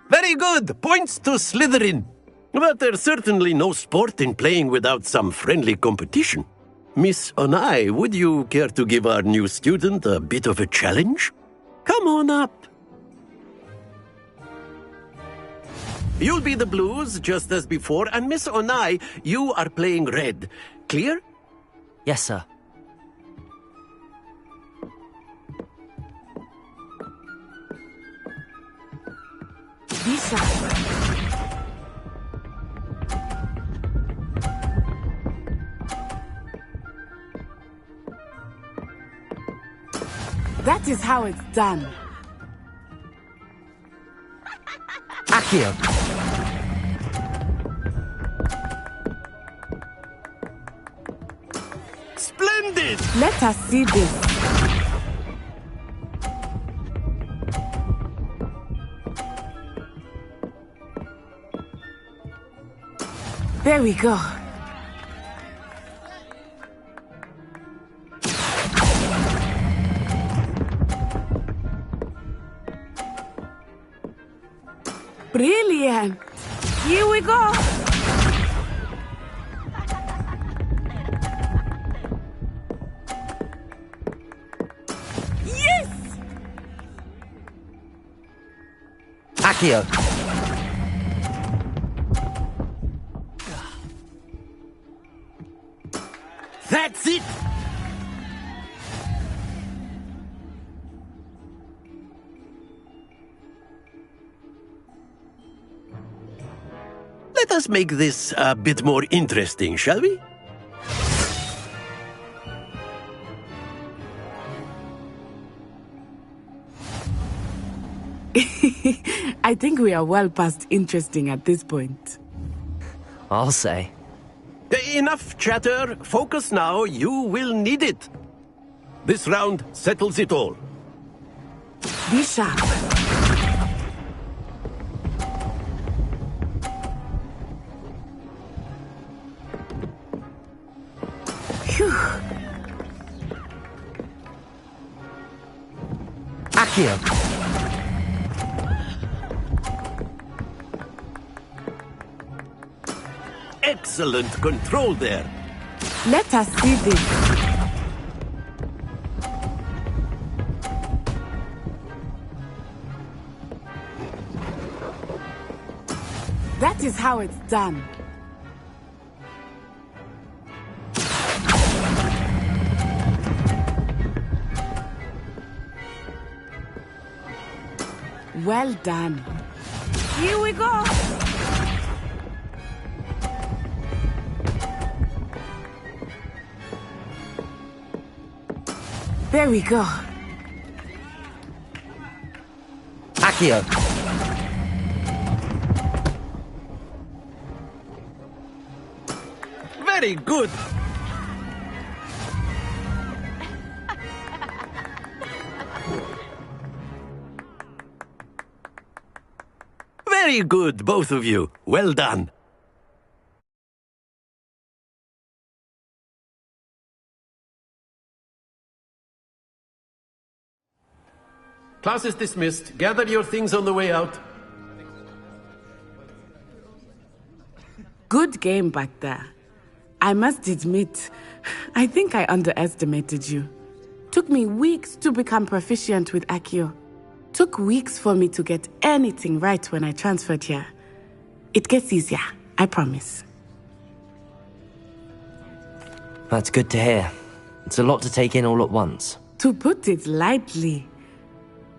Very good! Points to Slytherin. But there's certainly no sport in playing without some friendly competition. Miss Onai, would you care to give our new student a bit of a challenge? Come on up. You'll be the blues, just as before, and Miss Onai, you are playing red. Clear? Yes, sir. Lisa. That is how it's done. Accio! Splendid! Let us see this. There we go. Brilliant! Here we go! Yes! Accio! That's it! Let us make this a bit more interesting, shall we? I think we are well past interesting at this point. I'll say. Enough chatter. Focus now. You will need it. This round settles it all. Be sharp. Phew. Accio! excellent control there. Let us see this. That is how it's done. Well done. Here we go. There we go. Accio. Very good. Very good, both of you. Well done. Class is dismissed. Gather your things on the way out. Good game back there. I must admit, I think I underestimated you. Took me weeks to become proficient with Accio. Took weeks for me to get anything right when I transferred here. It gets easier, I promise. That's good to hear. It's a lot to take in all at once. To put it lightly,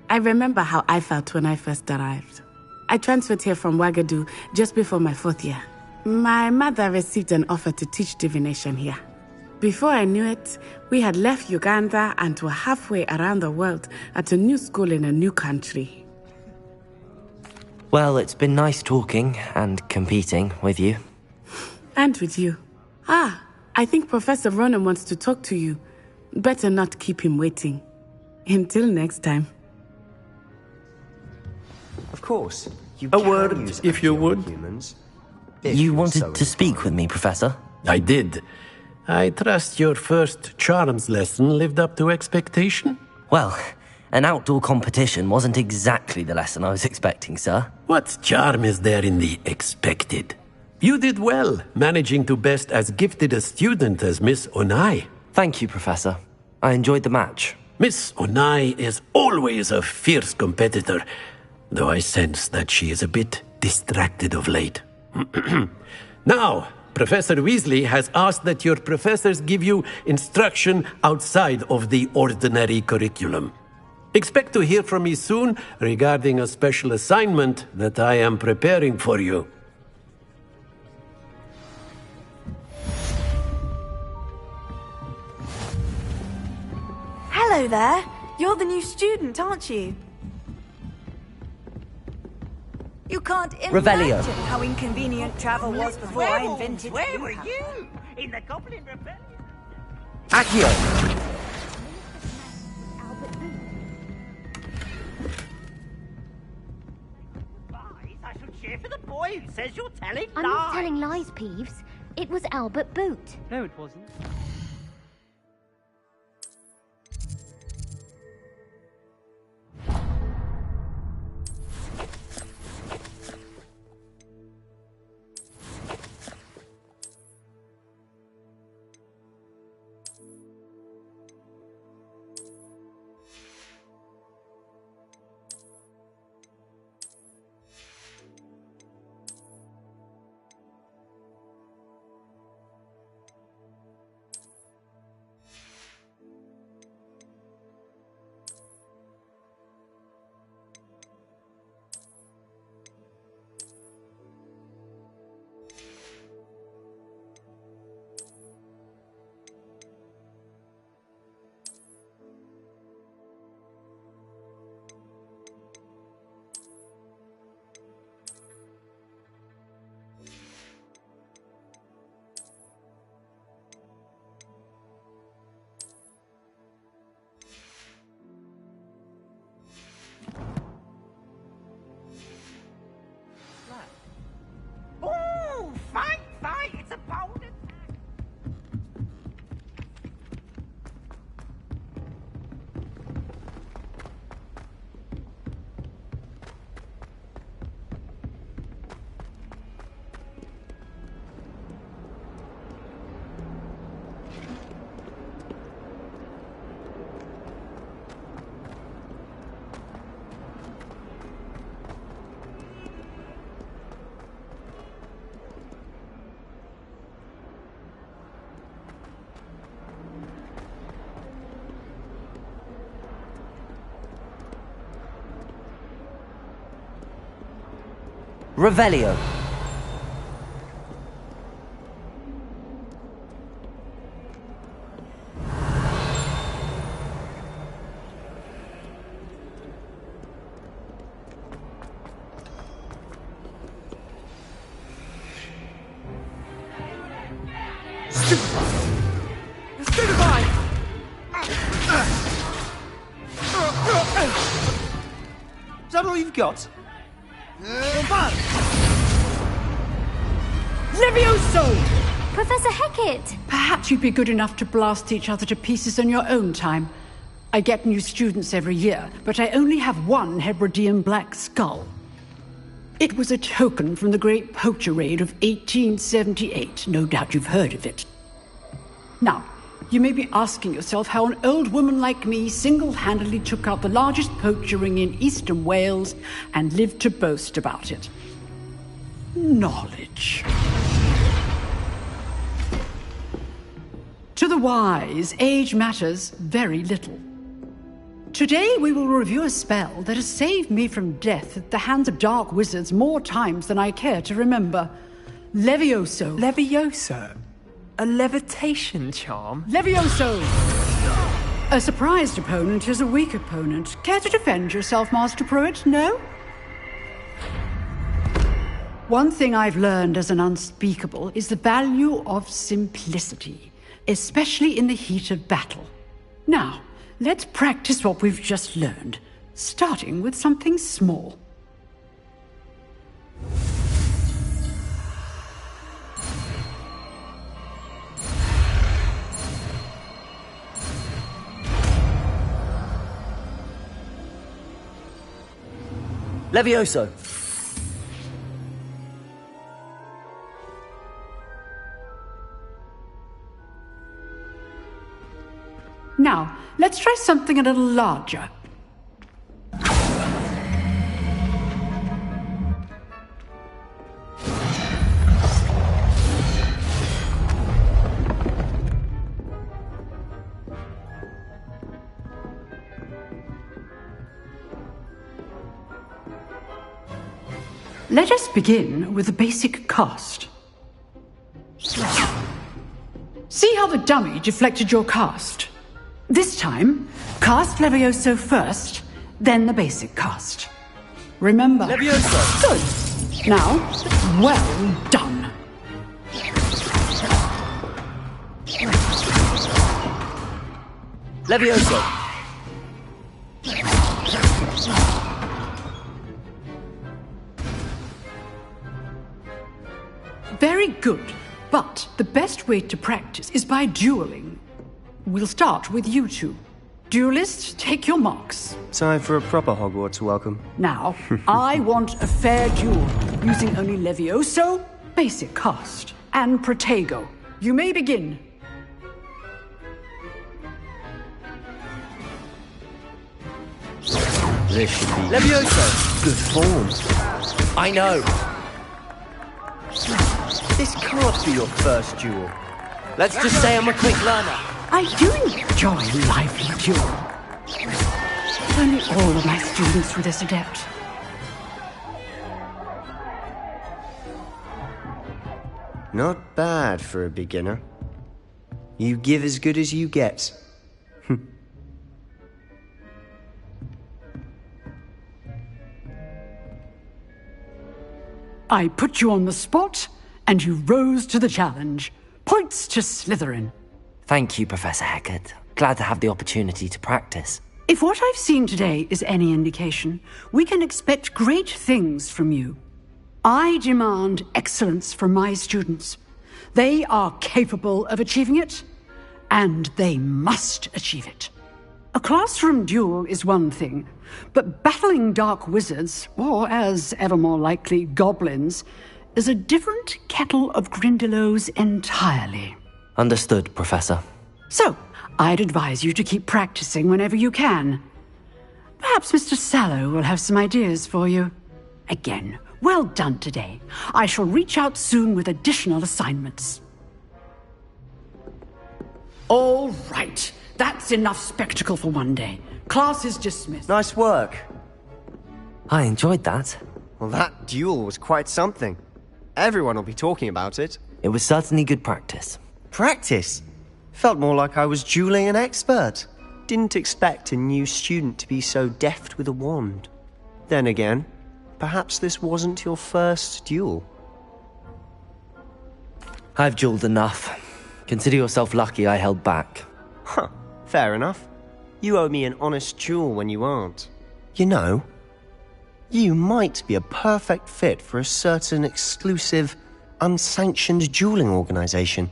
I remember how I felt when I first arrived. I transferred here from Wagadu just before my 4th year. My mother received an offer to teach divination here. Before I knew it, we had left Uganda and were halfway around the world at a new school in a new country. Well, it's been nice talking and competing with you. And with you. I think Professor Ronan wants to talk to you. Better not keep him waiting. Until next time. Of course. A word, if you would. You wanted to speak with me, Professor? I did. I trust your first charms lesson lived up to expectation? Well, an outdoor competition wasn't exactly the lesson I was expecting, sir. What charm is there in the expected? You did well, managing to best as gifted a student as Miss Onai. Thank you, Professor. I enjoyed the match. Miss Onai is always a fierce competitor, though I sense that she is a bit distracted of late. Now, Professor Weasley has asked that your professors give you instruction outside of the ordinary curriculum. Expect to hear from me soon regarding a special assignment that I am preparing for you. Hello there. You're the new student, aren't you? You can't Revelio. imagine how inconvenient travel was before I invented Where were you? In the Goblin Rebellion? Accio! I shall cheer for the boy who says you're telling lies. I'm not telling lies, Peeves. It was Albert Boot. No, it wasn't. Revelio. Is that all you've got? Levioso! Professor Hecat! Perhaps you'd be good enough to blast each other to pieces on your own time. I get new students every year, but I only have one Hebridean black skull. It was a token from the Great Poacher Raid of 1878. No doubt you've heard of it. Now, you may be asking yourself how an old woman like me single-handedly took out the largest poacher ring in eastern Wales and lived to boast about it. Knowledge. To the wise, age matters very little. Today we will review a spell that has saved me from death at the hands of dark wizards more times than I care to remember. Levioso. Levioso? A levitation charm? Levioso! A surprised opponent is a weak opponent. Care to defend yourself, Master Pruitt? No? One thing I've learned as an unspeakable is the value of simplicity, especially in the heat of battle. Now, let's practice what we've just learned, starting with something small. Levioso. Now, let's try something a little larger. Let us begin with the basic cast. See how the dummy deflected your cast? This time, cast Levioso first, then the basic cast. Remember. Levioso! Good. Now, well done. Levioso! Very good, but the best way to practice is by dueling. We'll start with you two. Duelists, take your marks. Time for a proper Hogwarts welcome. Now, I want a fair duel, using only Levioso, basic cast, and Protego. You may begin. This should be Levioso! good form. I know. This can't be your first duel. Let's just say I'm a quick learner. I do enjoy lively duel. If only all of my students were this adept. Not bad for a beginner. You give as good as you get. I put you on the spot, and you rose to the challenge. Points to Slytherin. Thank you, Professor Hecat. Glad to have the opportunity to practice. If what I've seen today is any indication, we can expect great things from you. I demand excellence from my students. They are capable of achieving it, and they must achieve it. A classroom duel is one thing, but battling dark wizards, or as ever more likely, goblins, is a different kettle of Grindylows entirely. Understood, Professor. So, I'd advise you to keep practicing whenever you can. Perhaps Mr. Sallow will have some ideas for you. Again, well done today. I shall reach out soon with additional assignments. All right. That's enough spectacle for one day. Class is dismissed. Nice work. I enjoyed that. Well, that duel was quite something. Everyone will be talking about it. It was certainly good practice. Practice? Felt more like I was dueling an expert. Didn't expect a new student to be so deft with a wand. Then again, perhaps this wasn't your first duel. I've dueled enough. Consider yourself lucky I held back. Huh, fair enough. You owe me an honest duel when you aren't. You know, you might be a perfect fit for a certain exclusive, unsanctioned dueling organization.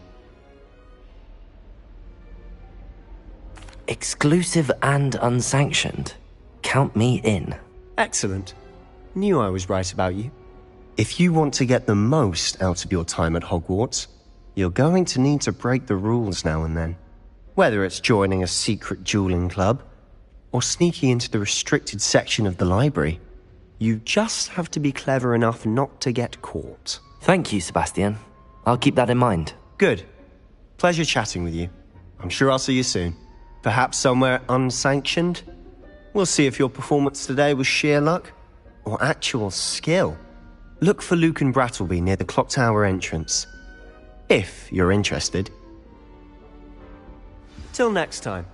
Exclusive and unsanctioned. Count me in. Excellent. Knew I was right about you. If you want to get the most out of your time at Hogwarts, you're going to need to break the rules now and then. Whether it's joining a secret dueling club, or sneaking into the restricted section of the library, you just have to be clever enough not to get caught. Thank you, Sebastian. I'll keep that in mind. Good. Pleasure chatting with you. I'm sure I'll see you soon. Perhaps somewhere unsanctioned? We'll see if your performance today was sheer luck or actual skill. Look for Luke and Brattleby near the clock tower entrance. If you're interested. Till next time.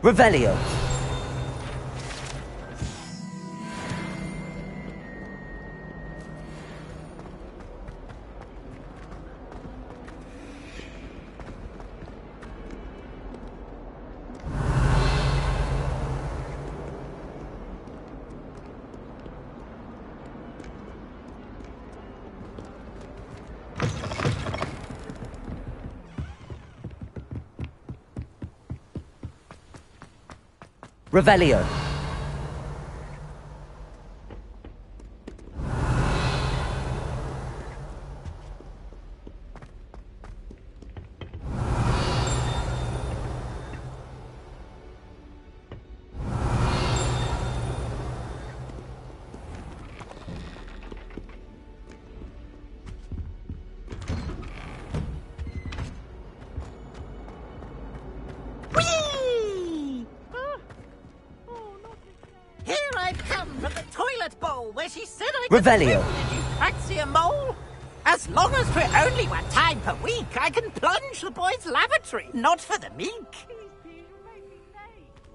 Revelio. Revelio. Whee! Why, she said I Revelio. could you fancy a mole? As long as for only 1 time per week, I can plunge the boy's lavatory, not for the meek.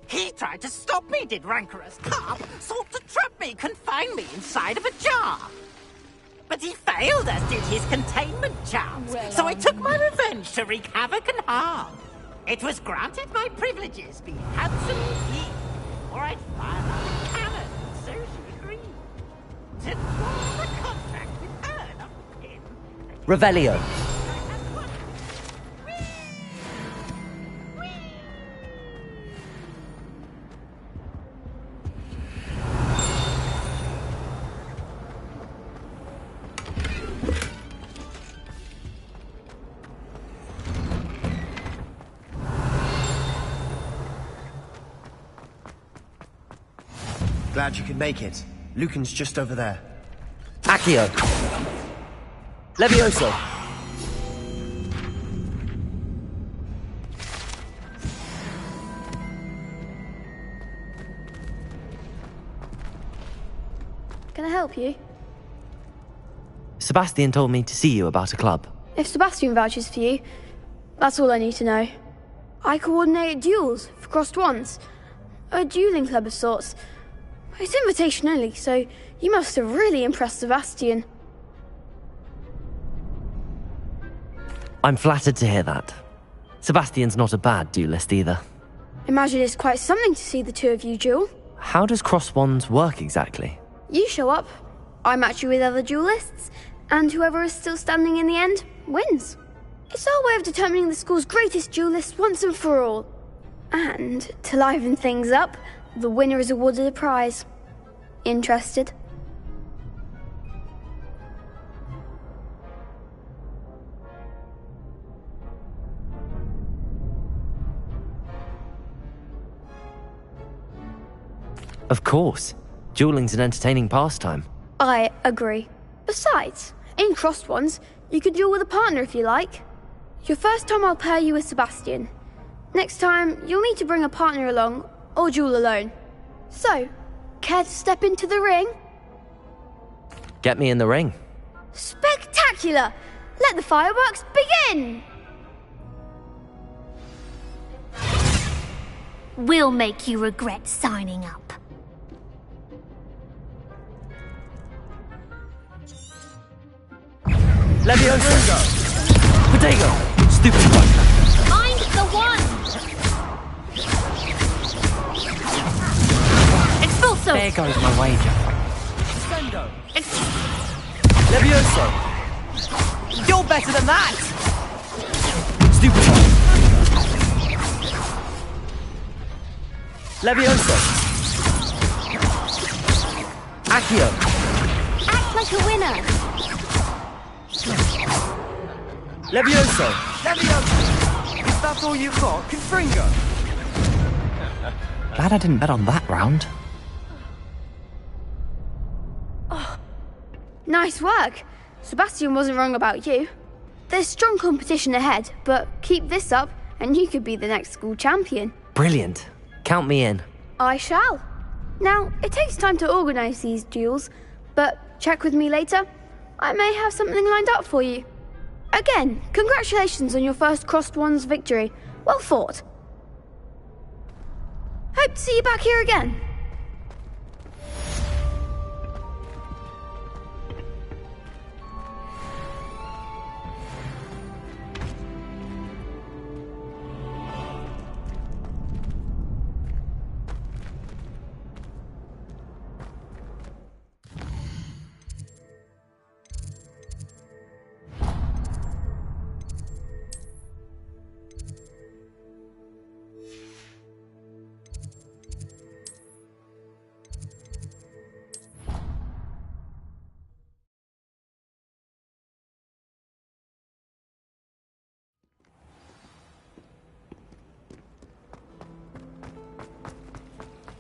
He tried to stop me, did rancorous carp, sought to trap me, confine me inside of a jar. But he failed, as did his containment charms, so I took my revenge to wreak havoc and harm. It was granted my privileges be handsomely keen, or I'd fire up a cannon, so she agreed. To draw the contract with her, not him. Revelio. Glad you could make it. Lucan's just over there. Accio. Levioso. Can I help you? Sebastian told me to see you about a club. If Sebastian vouches for you, that's all I need to know. I coordinate duels for crossed wands. A dueling club of sorts. It's invitation only, so you must have really impressed Sebastian. I'm flattered to hear that. Sebastian's not a bad duelist either. Imagine it's quite something to see the two of you duel. How does cross wands work exactly? You show up, I match you with other duelists, and whoever is still standing in the end wins. It's our way of determining the school's greatest duelist once and for all. And, to liven things up, the winner is awarded a prize. Interested? Of course. Dueling's an entertaining pastime. I agree. Besides, in crossed ones, you could duel with a partner if you like. Your first time I'll pair you with Sebastian. Next time, you'll need to bring a partner along, or duel alone. So, care to step into the ring? Get me in the ring. Spectacular! Let the fireworks begin! We'll make you regret signing up. Levioso! Potato! Stupid one! Mind the one! Expulso! There goes my wager. Sendo! Levioso! You're better than that! Stupid one! Levioso! Accio! Act like a winner! Levioso! Levioso! Is that all you've got? Confringo! Glad I didn't bet on that round. Nice work. Sebastian wasn't wrong about you. There's strong competition ahead, but keep this up and you could be the next school champion. Brilliant. Count me in. I shall. Now, it takes time to organise these duels, but check with me later. I may have something lined up for you. Again, congratulations on your first crossed wands victory. Well fought. Hope to see you back here again.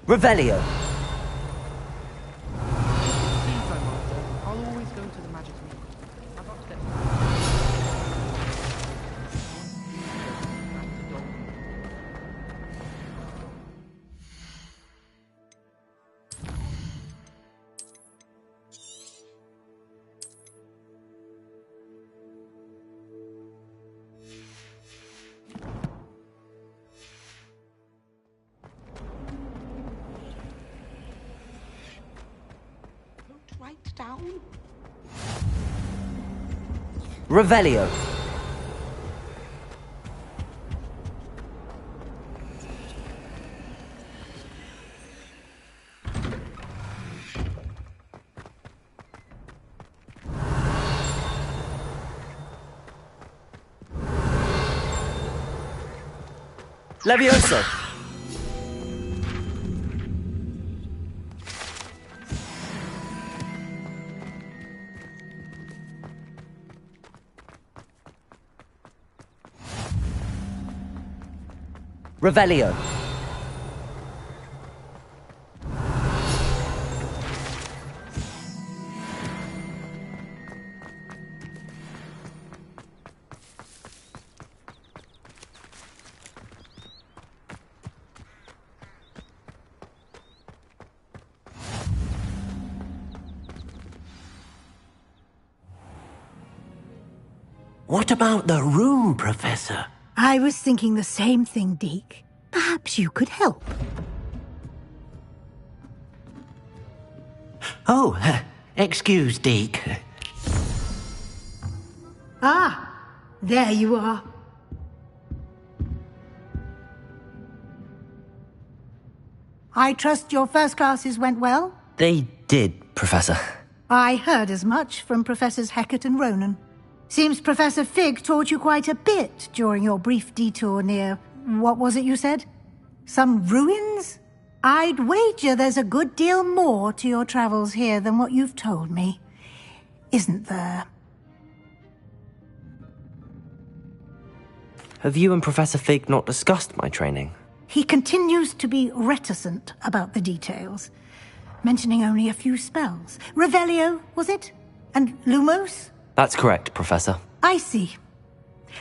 Revelio! I'll always go to the magic meeting. I've upset down. Revelio. Levioso. Revelio. What about the room, Professor? I was thinking the same thing, Deke. Perhaps you could help. Oh, excuse, Deke. Ah, there you are. I trust your first classes went well? They did, Professor. I heard as much from Professors Hecat and Ronan. Seems Professor Fig taught you quite a bit during your brief detour near... what was it you said? Some ruins? I'd wager there's a good deal more to your travels here than what you've told me. Isn't there? Have you and Professor Fig not discussed my training? He continues to be reticent about the details, mentioning only a few spells. Revelio, was it? And Lumos? That's correct, Professor. I see.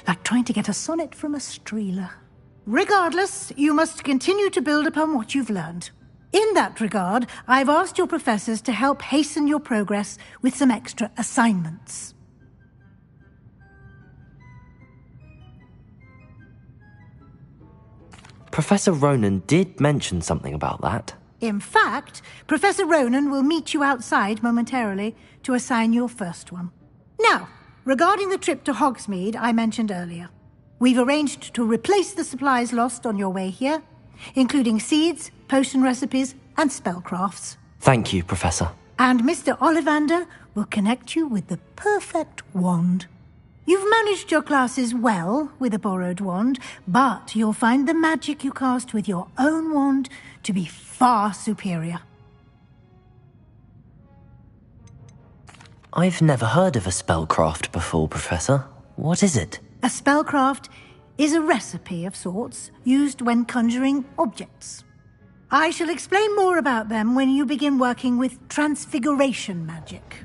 Like trying to get a sonnet from a streeler. Regardless, you must continue to build upon what you've learned. In that regard, I've asked your professors to help hasten your progress with some extra assignments. Professor Ronan did mention something about that. In fact, Professor Ronan will meet you outside momentarily to assign your first one. Now, regarding the trip to Hogsmeade I mentioned earlier, we've arranged to replace the supplies lost on your way here, including seeds, potion recipes, and spellcrafts. Thank you, Professor. And Mr. Ollivander will connect you with the perfect wand. You've managed your classes well with a borrowed wand, but you'll find the magic you cast with your own wand to be far superior. I've never heard of a spellcraft before, Professor. What is it? A spellcraft is a recipe of sorts used when conjuring objects. I shall explain more about them when you begin working with transfiguration magic.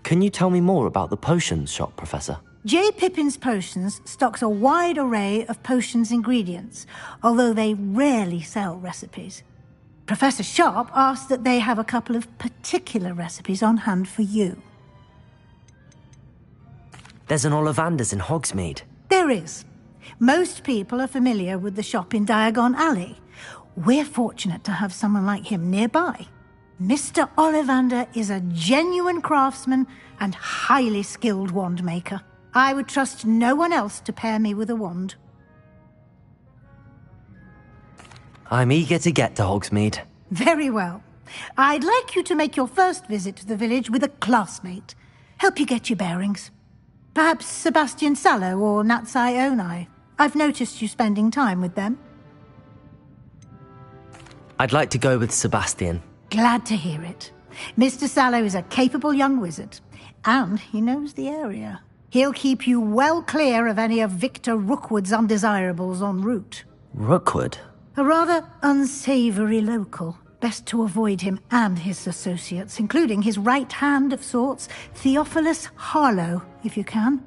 Can you tell me more about the potions shop, Professor? J. Pippin's Potions stocks a wide array of potions ingredients, although they rarely sell recipes. Professor Sharp asked that they have a couple of particular recipes on hand for you. There's an Ollivander's in Hogsmeade. There is. Most people are familiar with the shop in Diagon Alley. We're fortunate to have someone like him nearby. Mr. Ollivander is a genuine craftsman and highly skilled wand maker. I would trust no one else to pair me with a wand. I'm eager to get to Hogsmeade. Very well. I'd like you to make your first visit to the village with a classmate. Help you get your bearings. Perhaps Sebastian Sallow or Natsai Onai. I've noticed you spending time with them. I'd like to go with Sebastian. Glad to hear it. Mr. Sallow is a capable young wizard, and he knows the area. He'll keep you well clear of any of Victor Rookwood's undesirables en route. Rookwood? A rather unsavory local. Best to avoid him and his associates, including his right hand of sorts, Theophilus Harlow, if you can.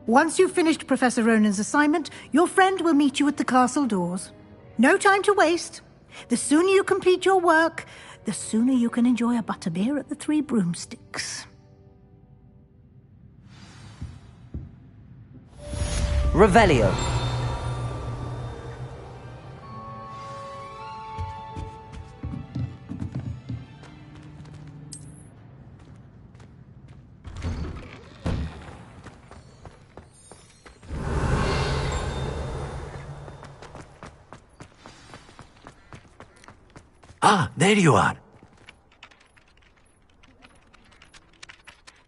Once you've finished Professor Ronan's assignment, your friend will meet you at the castle doors. No time to waste. The sooner you complete your work, the sooner you can enjoy a butterbeer at the Three Broomsticks. Revelio. Ah, there you are.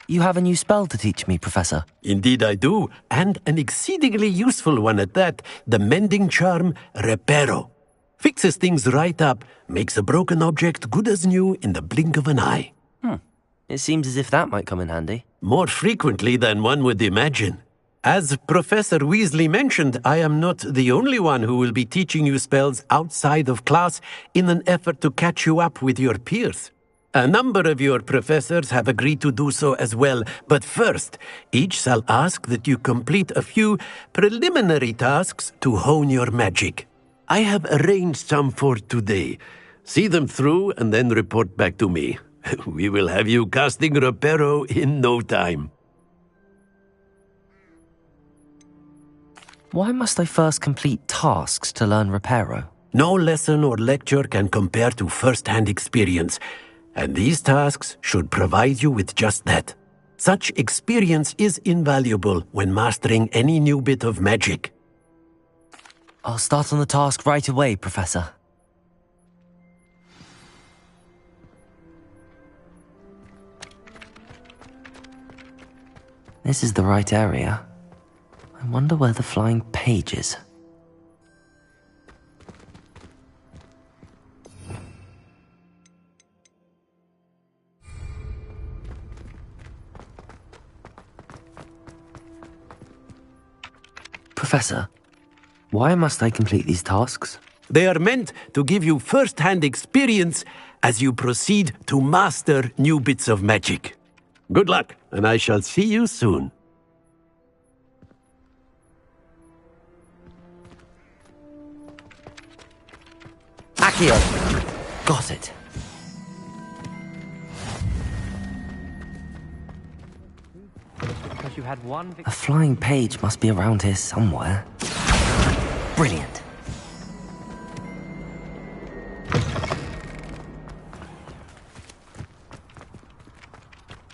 You have a new spell to teach me, Professor. Indeed I do, and an exceedingly useful one at that. The mending charm, Reparo. Fixes things right up, makes a broken object good as new in the blink of an eye. It seems as if that might come in handy. More frequently than one would imagine. As Professor Weasley mentioned, I am not the only one who will be teaching you spells outside of class in an effort to catch you up with your peers. A number of your professors have agreed to do so as well, but first, each shall ask that you complete a few preliminary tasks to hone your magic. I have arranged some for today. See them through and then report back to me. We will have you casting Reparo in no time. Why must I first complete tasks to learn Reparo? No lesson or lecture can compare to first-hand experience, and these tasks should provide you with just that. Such experience is invaluable when mastering any new bit of magic. I'll start on the task right away, Professor. This is the right area. I wonder where the flying page is. Professor, why must I complete these tasks? They are meant to give you first-hand experience as you proceed to master new bits of magic. Good luck, and I shall see you soon. Accio! Got it. Because you had one. A flying page must be around here somewhere. Brilliant.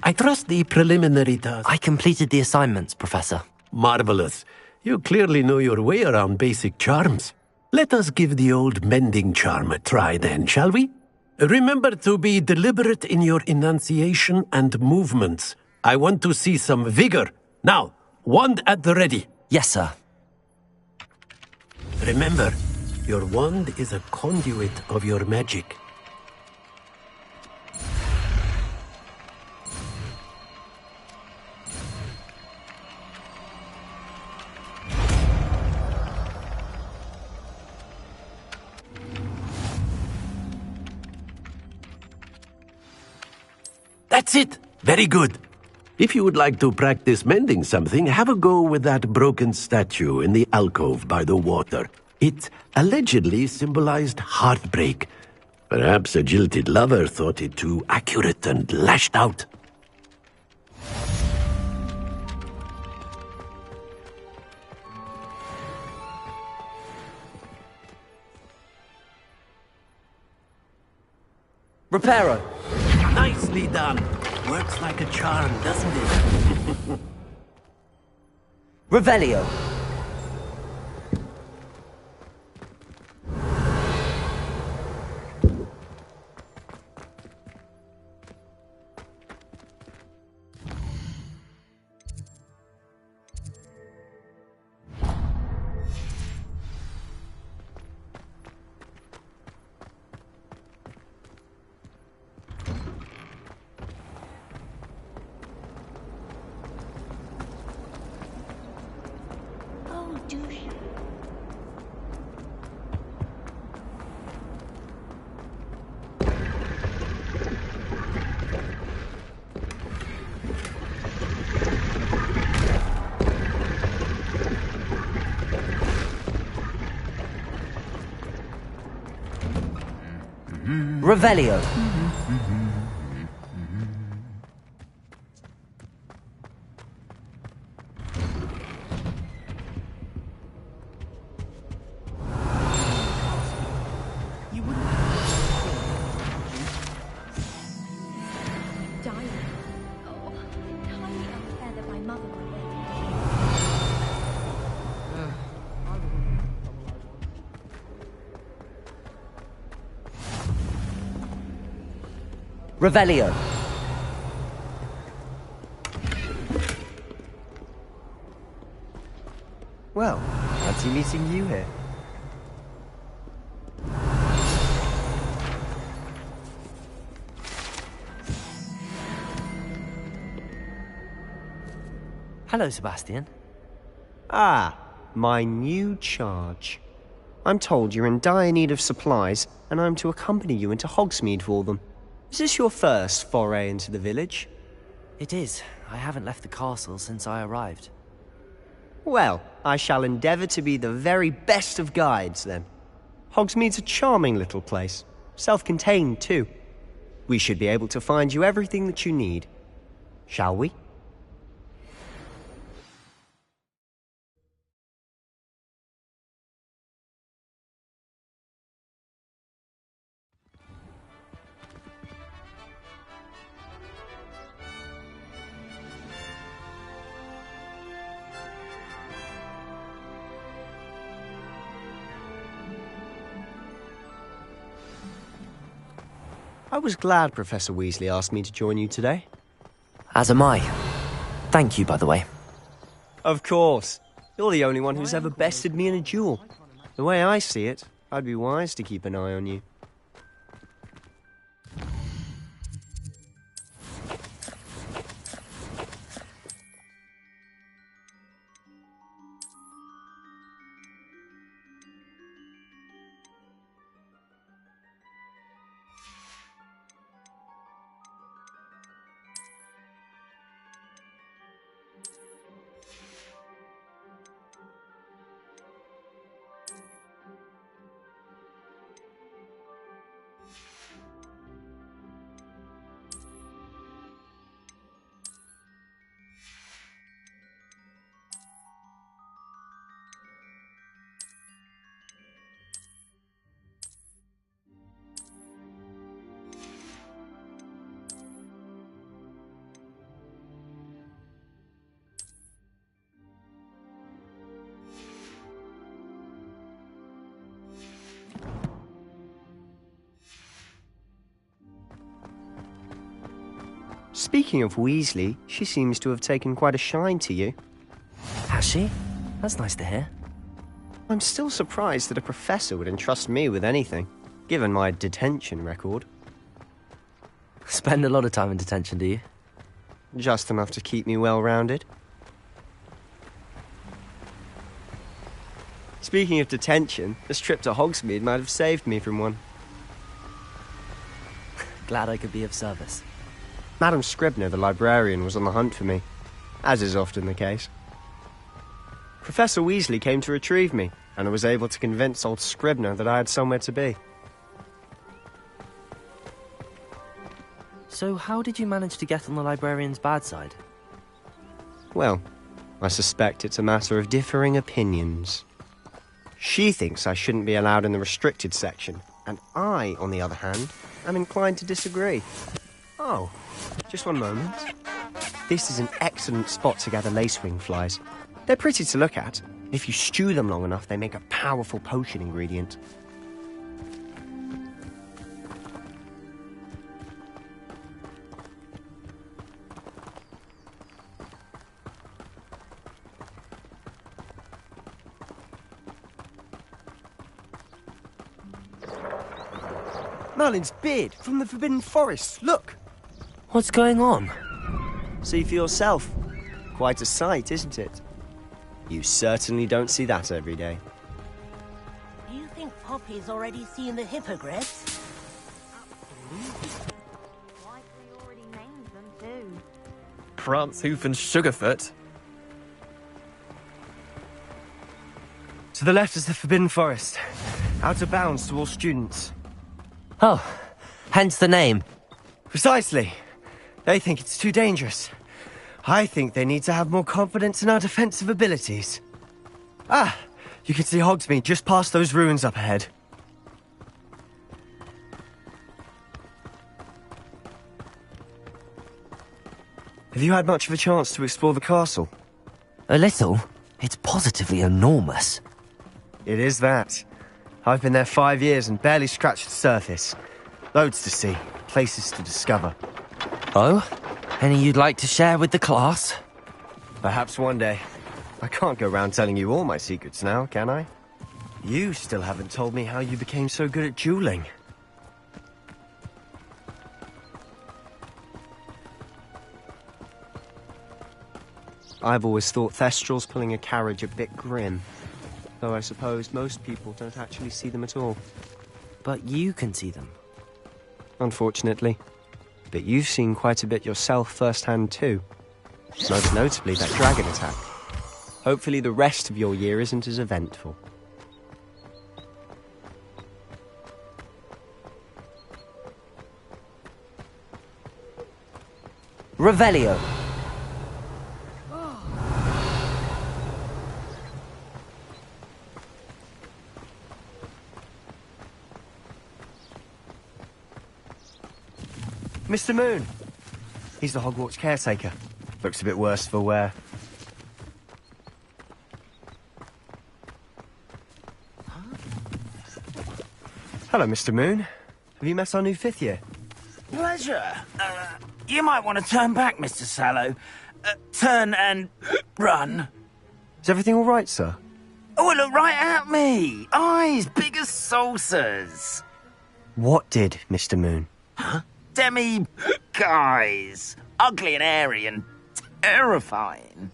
I trust the preliminary task. I completed the assignments, Professor. Marvelous. You clearly know your way around basic charms. Let us give the old mending charm a try then, shall we? Remember to be deliberate in your enunciation and movements. I want to see some vigor. Now, wand at the ready. Yes, sir. Remember, your wand is a conduit of your magic. That's it! Very good. If you would like to practice mending something, have a go with that broken statue in the alcove by the water. It allegedly symbolized heartbreak. Perhaps a jilted lover thought it too accurate and lashed out. Reparo! Nicely done. Works like a charm, doesn't it? Revelio! Revelio. Revelio. Well, fancy meeting you here. Hello, Sebastian. Ah, my new charge. I'm told you're in dire need of supplies, and I'm to accompany you into Hogsmeade for them. Is this your first foray into the village? It is. I haven't left the castle since I arrived. Well, I shall endeavour to be the very best of guides, then. Hogsmeade's a charming little place. Self-contained, too. We should be able to find you everything that you need. Shall we? I was glad Professor Weasley asked me to join you today. As am I. Thank you, by the way. Of course. You're the only one who's ever bested me in a duel. The way I see it, I'd be wise to keep an eye on you. Speaking of Weasley, she seems to have taken quite a shine to you. Has she? That's nice to hear. I'm still surprised that a professor would entrust me with anything, given my detention record. Spend a lot of time in detention, do you? Just enough to keep me well-rounded. Speaking of detention, this trip to Hogsmeade might have saved me from one. Glad I could be of service. Madam Scribner, the librarian, was on the hunt for me, as is often the case. Professor Weasley came to retrieve me, and I was able to convince old Scribner that I had somewhere to be. So how did you manage to get on the librarian's bad side? Well, I suspect it's a matter of differing opinions. She thinks I shouldn't be allowed in the restricted section, and I, on the other hand, am inclined to disagree. Oh, just one moment. This is an excellent spot to gather lacewing flies. They're pretty to look at. If you stew them long enough, they make a powerful potion ingredient. Merlin's beard from the Forbidden Forest, look! What's going on? See for yourself. Quite a sight, isn't it? You certainly don't see that every day. Do you think Poppy's already seen the hippogriffs? Likely already named them too. Prance, Hoof and Sugarfoot. To the left is the Forbidden Forest. Out of bounds to all students. Oh, hence the name. Precisely. They think it's too dangerous. I think they need to have more confidence in our defensive abilities. Ah, you can see Hogsmeade just past those ruins up ahead. Have you had much of a chance to explore the castle? A little. It's positively enormous. It is that. I've been there 5 years and barely scratched the surface. Loads to see. places to discover. Oh? Any you'd like to share with the class? Perhaps one day. I can't go around telling you all my secrets now, can I? You still haven't told me how you became so good at dueling. I've always thought Thestrals pulling a carriage a bit grim, though I suppose most people don't actually see them at all. But you can see them. Unfortunately. But you've seen quite a bit yourself firsthand too. Most notably that dragon attack. Hopefully the rest of your year isn't as eventful. Revelio. Mr. Moon! He's the Hogwarts caretaker. Looks a bit worse for wear. Hello, Mr. Moon. Have you met our new 5th year? Pleasure. You might want to turn back, Mr. Sallow. Turn and run. Is everything all right, sir? Oh, look right at me. Eyes big as saucers. What did, Mr. Moon? Huh? Demi guys. Ugly and airy and terrifying.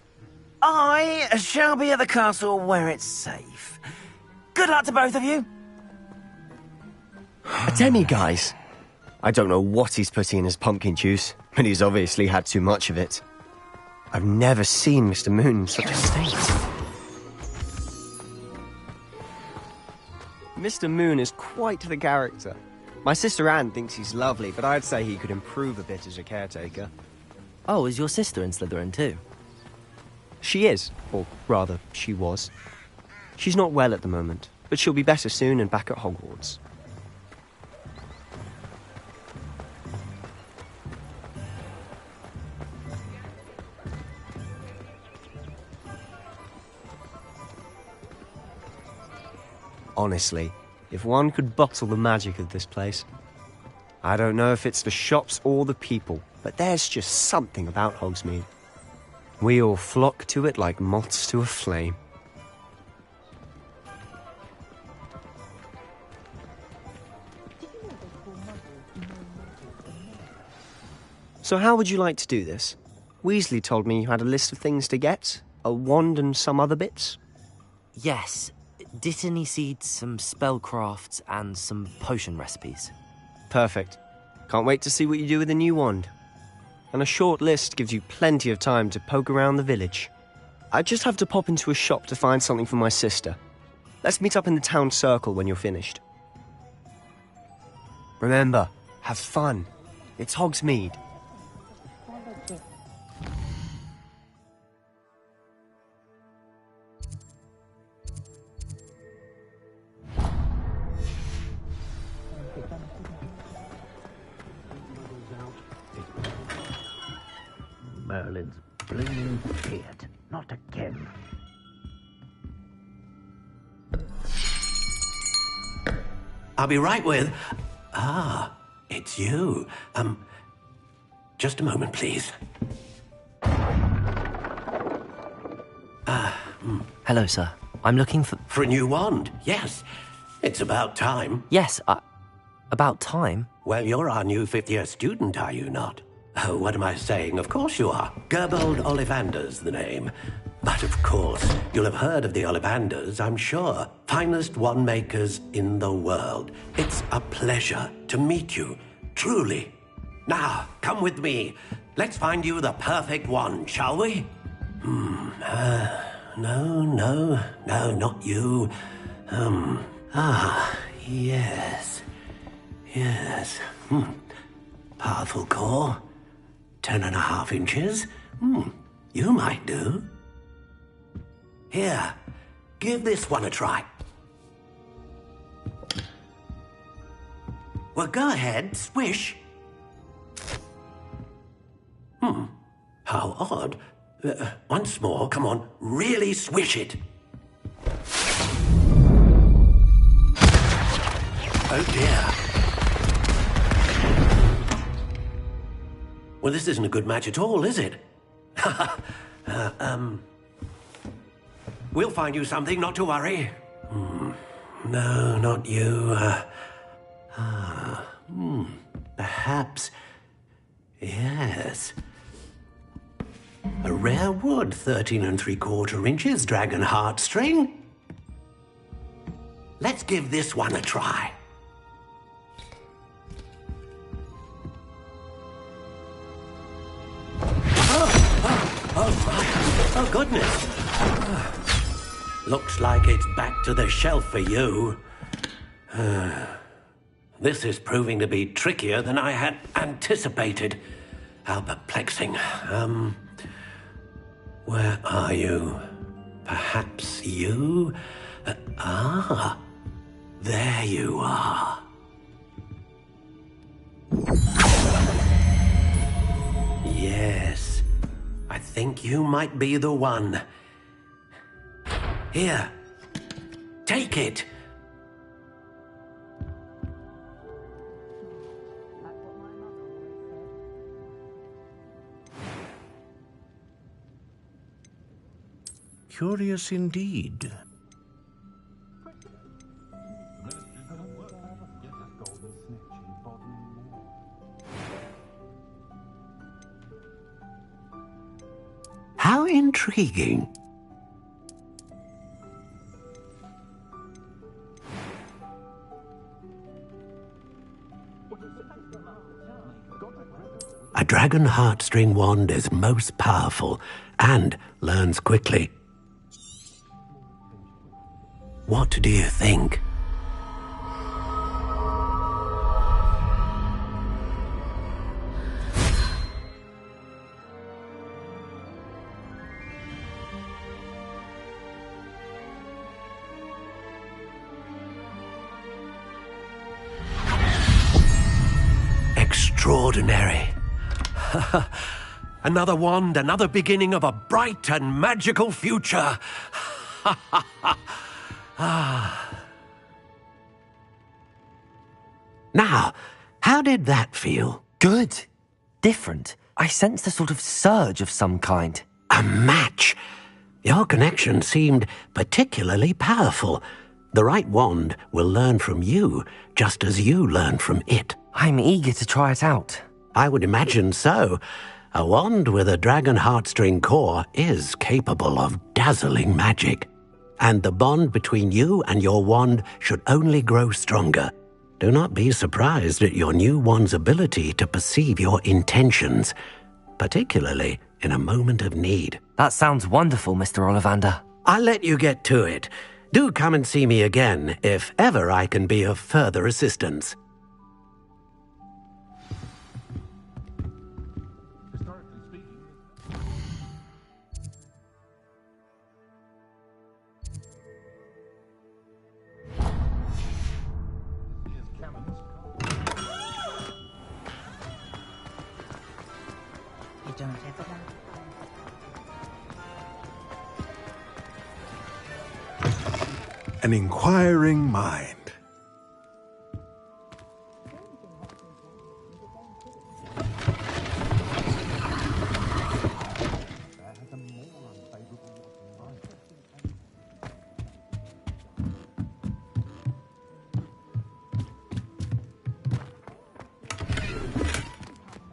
I shall be at the castle where it's safe. Good luck to both of you. A demi-guise? I don't know what he's putting in his pumpkin juice, but he's obviously had too much of it. I've never seen Mr. Moon in such a state. Mr. Moon is quite the character. My sister Anne thinks he's lovely, but I'd say he could improve a bit as a caretaker. Oh, is your sister in Slytherin too? She is, or rather, she was. She's not well at the moment, but she'll be better soon and back at Hogwarts. Honestly, if one could bottle the magic of this place. I don't know if it's the shops or the people, but there's just something about Hogsmeade. We all flock to it like moths to a flame. So how would you like to do this? Weasley told me you had a list of things to get, a wand and some other bits. Yes. Dittany seeds, some spellcrafts, and some potion recipes. Perfect. Can't wait to see what you do with the new wand. And a short list gives you plenty of time to poke around the village. I just have to pop into a shop to find something for my sister. Let's meet up in the town circle when you're finished. Remember, have fun. It's Hogsmeade. Merlin's blooming beard. Not again. I'll be right with... it's you. Just a moment, please. Hello, sir. I'm looking for... For a new wand, yes. It's about time. Yes, about time? Well, you're our new 5th year student, are you not? Oh, what am I saying? Of course you are. Gerbold Ollivander's the name. But of course, you'll have heard of the Ollivanders, I'm sure. Finest wand makers in the world. It's a pleasure to meet you, truly. Now, come with me. Let's find you the perfect wand, shall we? No, not you. Yes. Powerful core. 10.5 inches. You might do. Here, give this one a try. Well, go ahead, swish. How odd. Once more, come on, really swish it. Oh dear. Well, this isn't a good match at all, is it? We'll find you something, not to worry. No, not you. Perhaps... Yes. A rare wood, 13 3/4 inches, dragon heartstring. Let's give this one a try. Oh, goodness. Looks like it's back to the shelf for you. This is proving to be trickier than I had anticipated. How perplexing. Where are you? Perhaps you? There you are. Yes, I think you might be the one. Here, take it. Curious indeed. How intriguing. A dragon heartstring wand is most powerful and learns quickly. What do you think? Extraordinary. Another wand, another beginning of a bright and magical future. Now, how did that feel? Good. Different. I sensed a sort of surge of some kind. A match. Your connection seemed particularly powerful. The right wand will learn from you, just as you learn from it. I'm eager to try it out. I would imagine so. A wand with a dragon heartstring core is capable of dazzling magic. And the bond between you and your wand should only grow stronger. Do not be surprised at your new wand's ability to perceive your intentions, particularly in a moment of need. That sounds wonderful, Mr. Ollivander. I'll let you get to it. Do come and see me again if ever I can be of further assistance. An inquiring mind.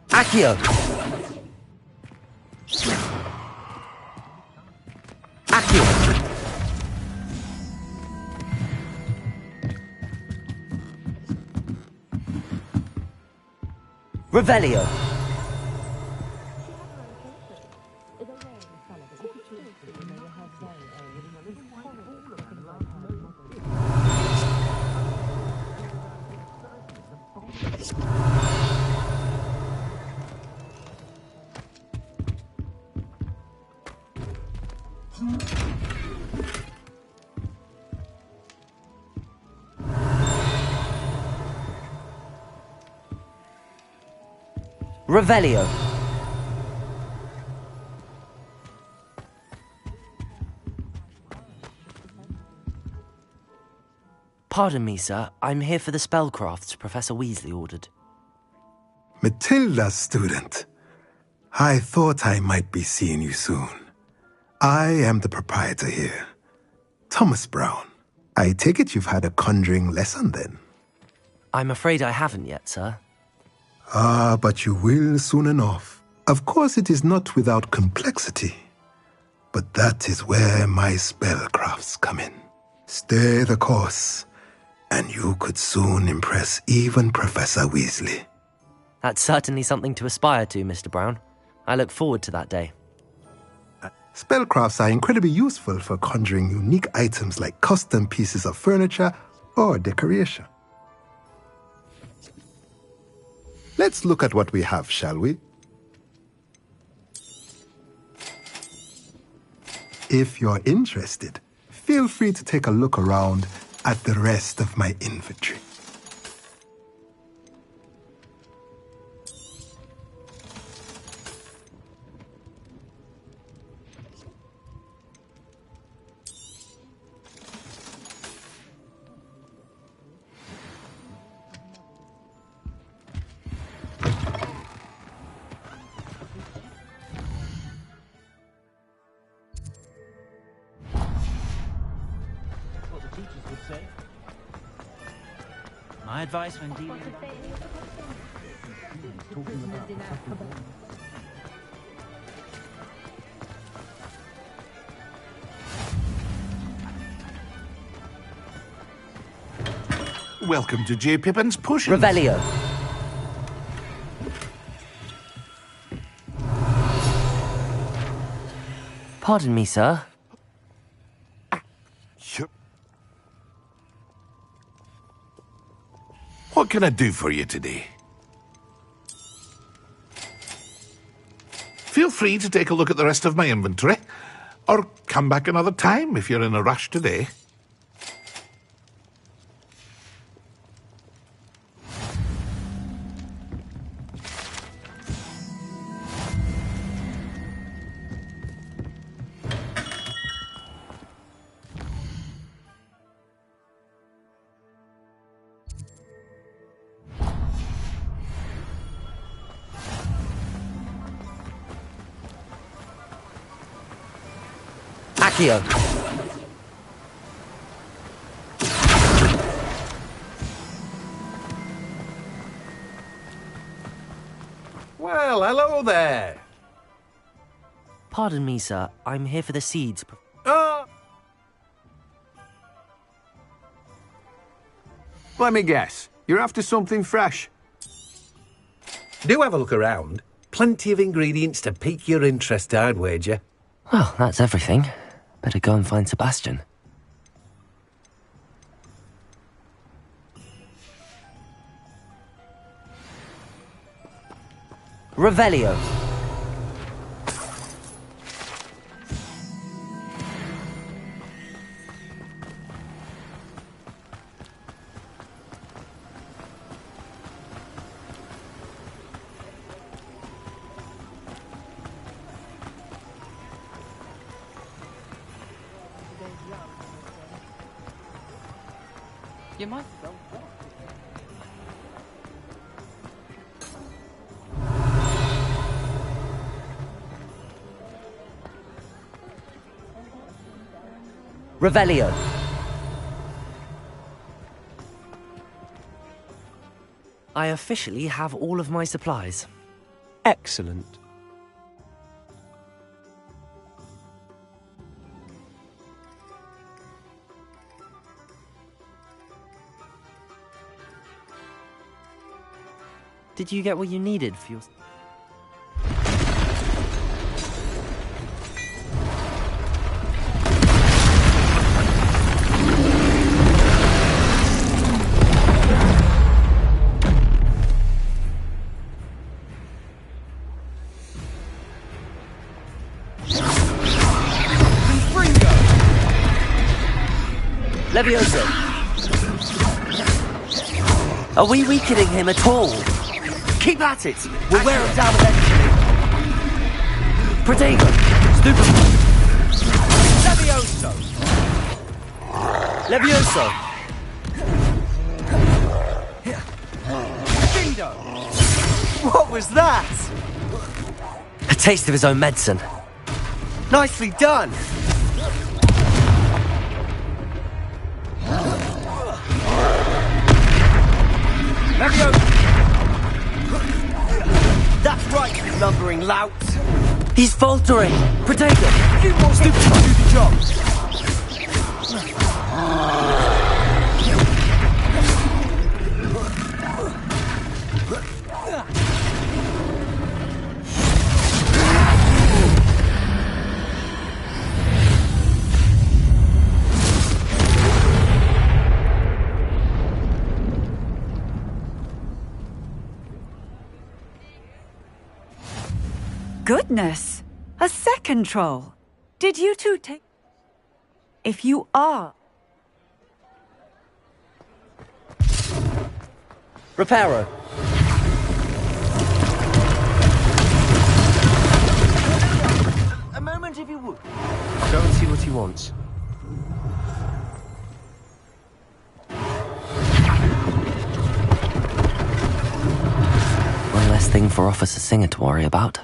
Accio! Accio! Revelio! Revelio. Pardon me, sir. I'm here for the spellcrafts Professor Weasley ordered. Matilda's student. I thought I might be seeing you soon. I am the proprietor here, Thomas Brown. I take it you've had a conjuring lesson then? I'm afraid I haven't yet, sir. Ah, but you will soon enough. Of course, it is not without complexity. But that is where my spellcrafts come in. Stay the course, and you could soon impress even Professor Weasley. That's certainly something to aspire to, Mr. Brown. I look forward to that day. Spellcrafts are incredibly useful for conjuring unique items like custom pieces of furniture or decoration. Let's look at what we have, shall we? If you're interested, feel free to take a look around at the rest of my inventory. My advice when dealing Welcome to J. Pippin's Potions. Revelio. Pardon me, sir. What can I do for you today? Feel free to take a look at the rest of my inventory, or come back another time if you're in a rush today. Accio. Well, hello there. Pardon me, sir. I'm here for the seeds. Let me guess. You're after something fresh. Do have a look around. Plenty of ingredients to pique your interest, I'd wager. Well, that's everything. Better go and find Sebastian. Revelio. You might as well walk. Revelio. I officially have all of my supplies. Excellent. Did you get what you needed for your... Levioso. Are we weakening him at all? Keep at it! We'll wear him down eventually. Protego! Stupefy! Levioso! Levioso! What was that? taste of his own medicine. Nicely done! That's right, you lumbering lout. He's faltering! Protect him! You more stupid to do the job. Goodness! A second troll! Did you two take... If you are... Reparo. A moment if you would. I'll go and see what he wants. One less thing for Officer Singer to worry about.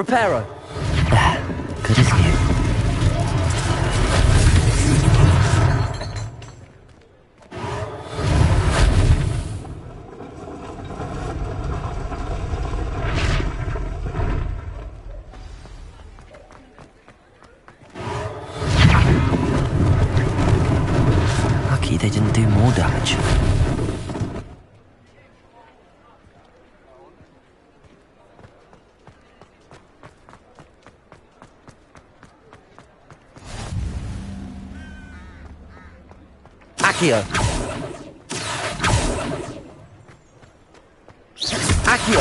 Reparo. Good as new. Lucky they didn't do more damage. Accio. Accio.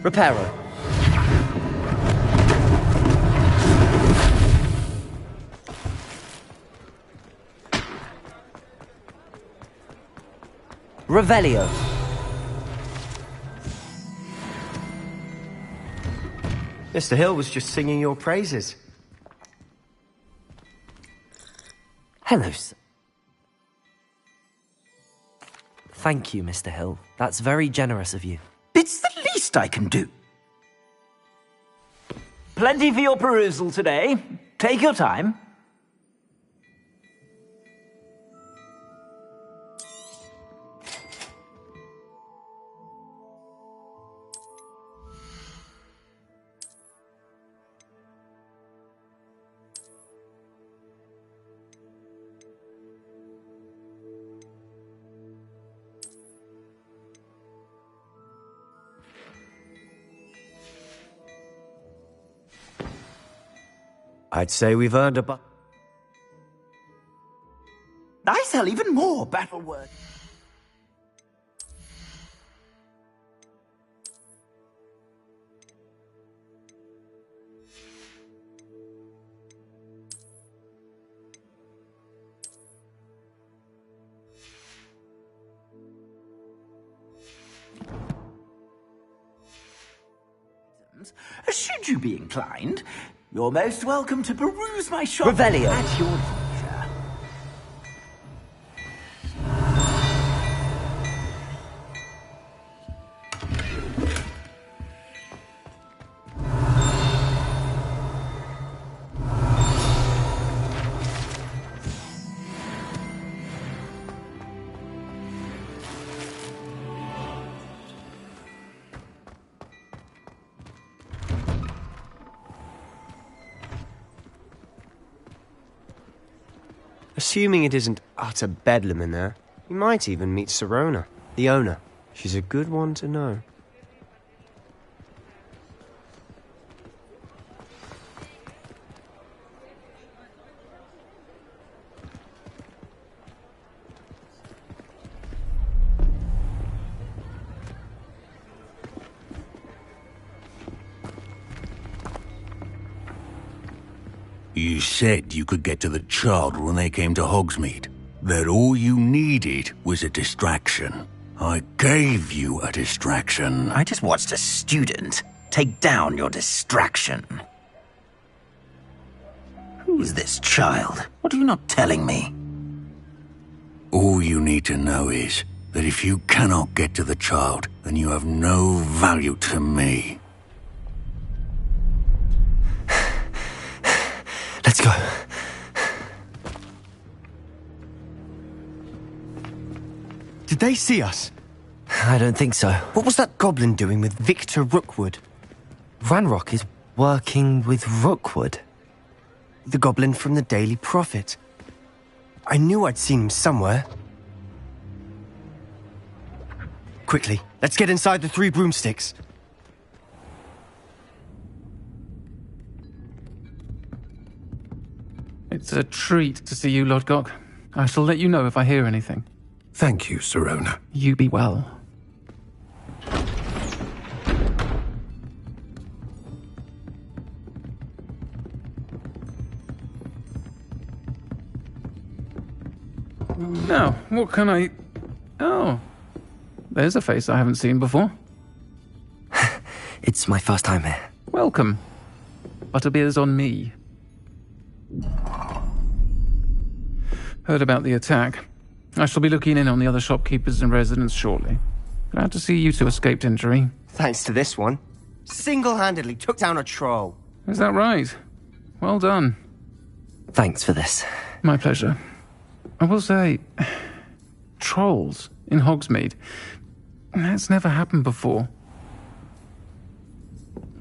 Reparo. Revelio. Mr. Hill was just singing your praises. Hello, sir. Thank you, Mr. Hill. That's very generous of you. It's the least I can do. Plenty for your perusal today. Take your time. I'd say we've earned a I sell even more battle words. Should you be inclined, you're most welcome to peruse my shop Revelio. at your leisure. Assuming it isn't utter bedlam in there, you might even meet Serona, the owner. She's a good one to know. You said you could get to the child when they came to Hogsmeade. That all you needed was a distraction. I gave you a distraction. I just watched a student take down your distraction. Who is this child? What are you not telling me? All you need to know is that if you cannot get to the child, then you have no value to me. Let's go. Did they see us? I don't think so. What was that goblin doing with Victor Rookwood? Ranrock is working with Rookwood. The goblin from the Daily Prophet. I knew I'd seen him somewhere. Quickly, let's get inside the 3 broomsticks. It's a treat to see you, Lodgok. I shall let you know if I hear anything. Thank you, Sirona. You be well. Now, what can I... Oh, there's a face I haven't seen before. It's my first time here. Welcome. Butterbeer's on me. Heard about the attack. I shall be looking in on the other shopkeepers and residents shortly. Glad to see you two escaped injury. Thanks to this one. Single-handedly took down a troll. Is that right? Well done. Thanks for this. My pleasure. I will say, trolls in Hogsmeade. That's never happened before.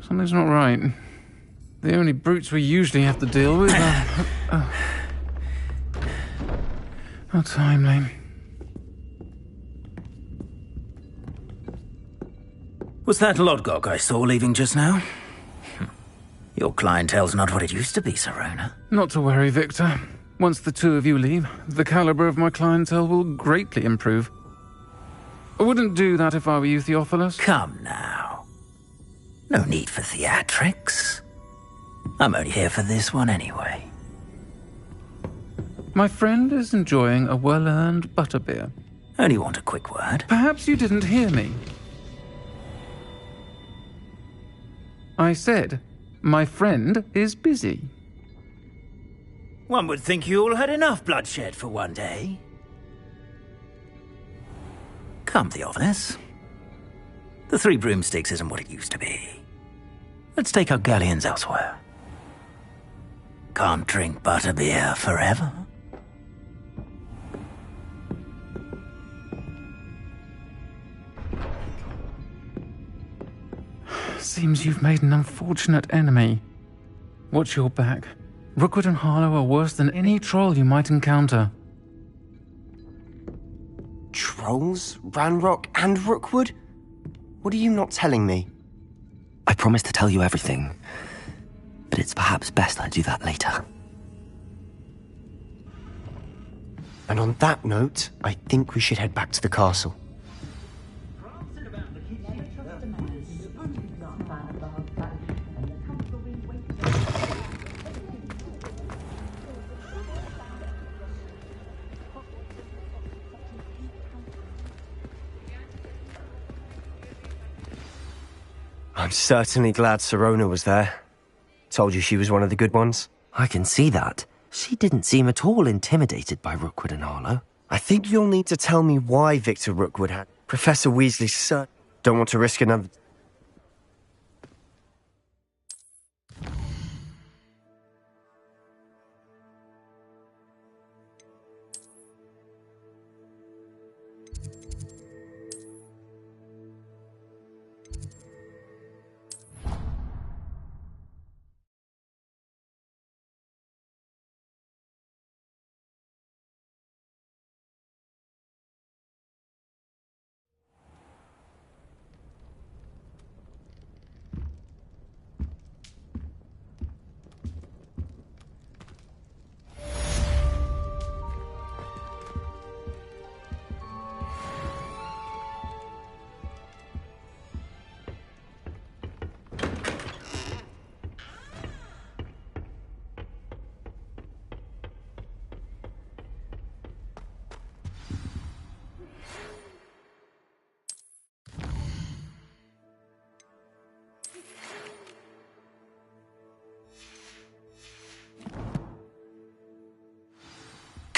Something's not right. The only brutes we usually have to deal with are... How timely. Was that Lodgok I saw leaving just now? Your clientele's not what it used to be, Sirona. Not to worry, Victor. Once the two of you leave, the caliber of my clientele will greatly improve. I wouldn't do that if I were you, Theophilus. Come now. No need for theatrics. I'm only here for this one anyway. My friend is enjoying a well-earned butterbeer. Only want a quick word. Perhaps you didn't hear me. I said, my friend is busy. One would think you all had enough bloodshed for one day. Come, Theophilus. The 3 broomsticks isn't what it used to be. Let's take our galleons elsewhere. Can't drink butterbeer forever. Seems you've made an unfortunate enemy. Watch your back. Rookwood and Harlow are worse than any troll you might encounter. Trolls? Ranrock and Rookwood? What are you not telling me? I promise to tell you everything, but it's perhaps best I do that later. And on that note, I think we should head back to the castle. I'm certainly glad Sirona was there. Told you she was one of the good ones. I can see that. She didn't seem at all intimidated by Rookwood and Harlow. I think you'll need to tell me why Victor Rookwood had Professor Weasley's cert. Don't want to risk another...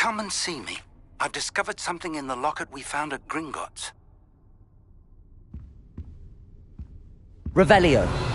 come and see me. I've discovered something in the locket we found at Gringotts. Revelio.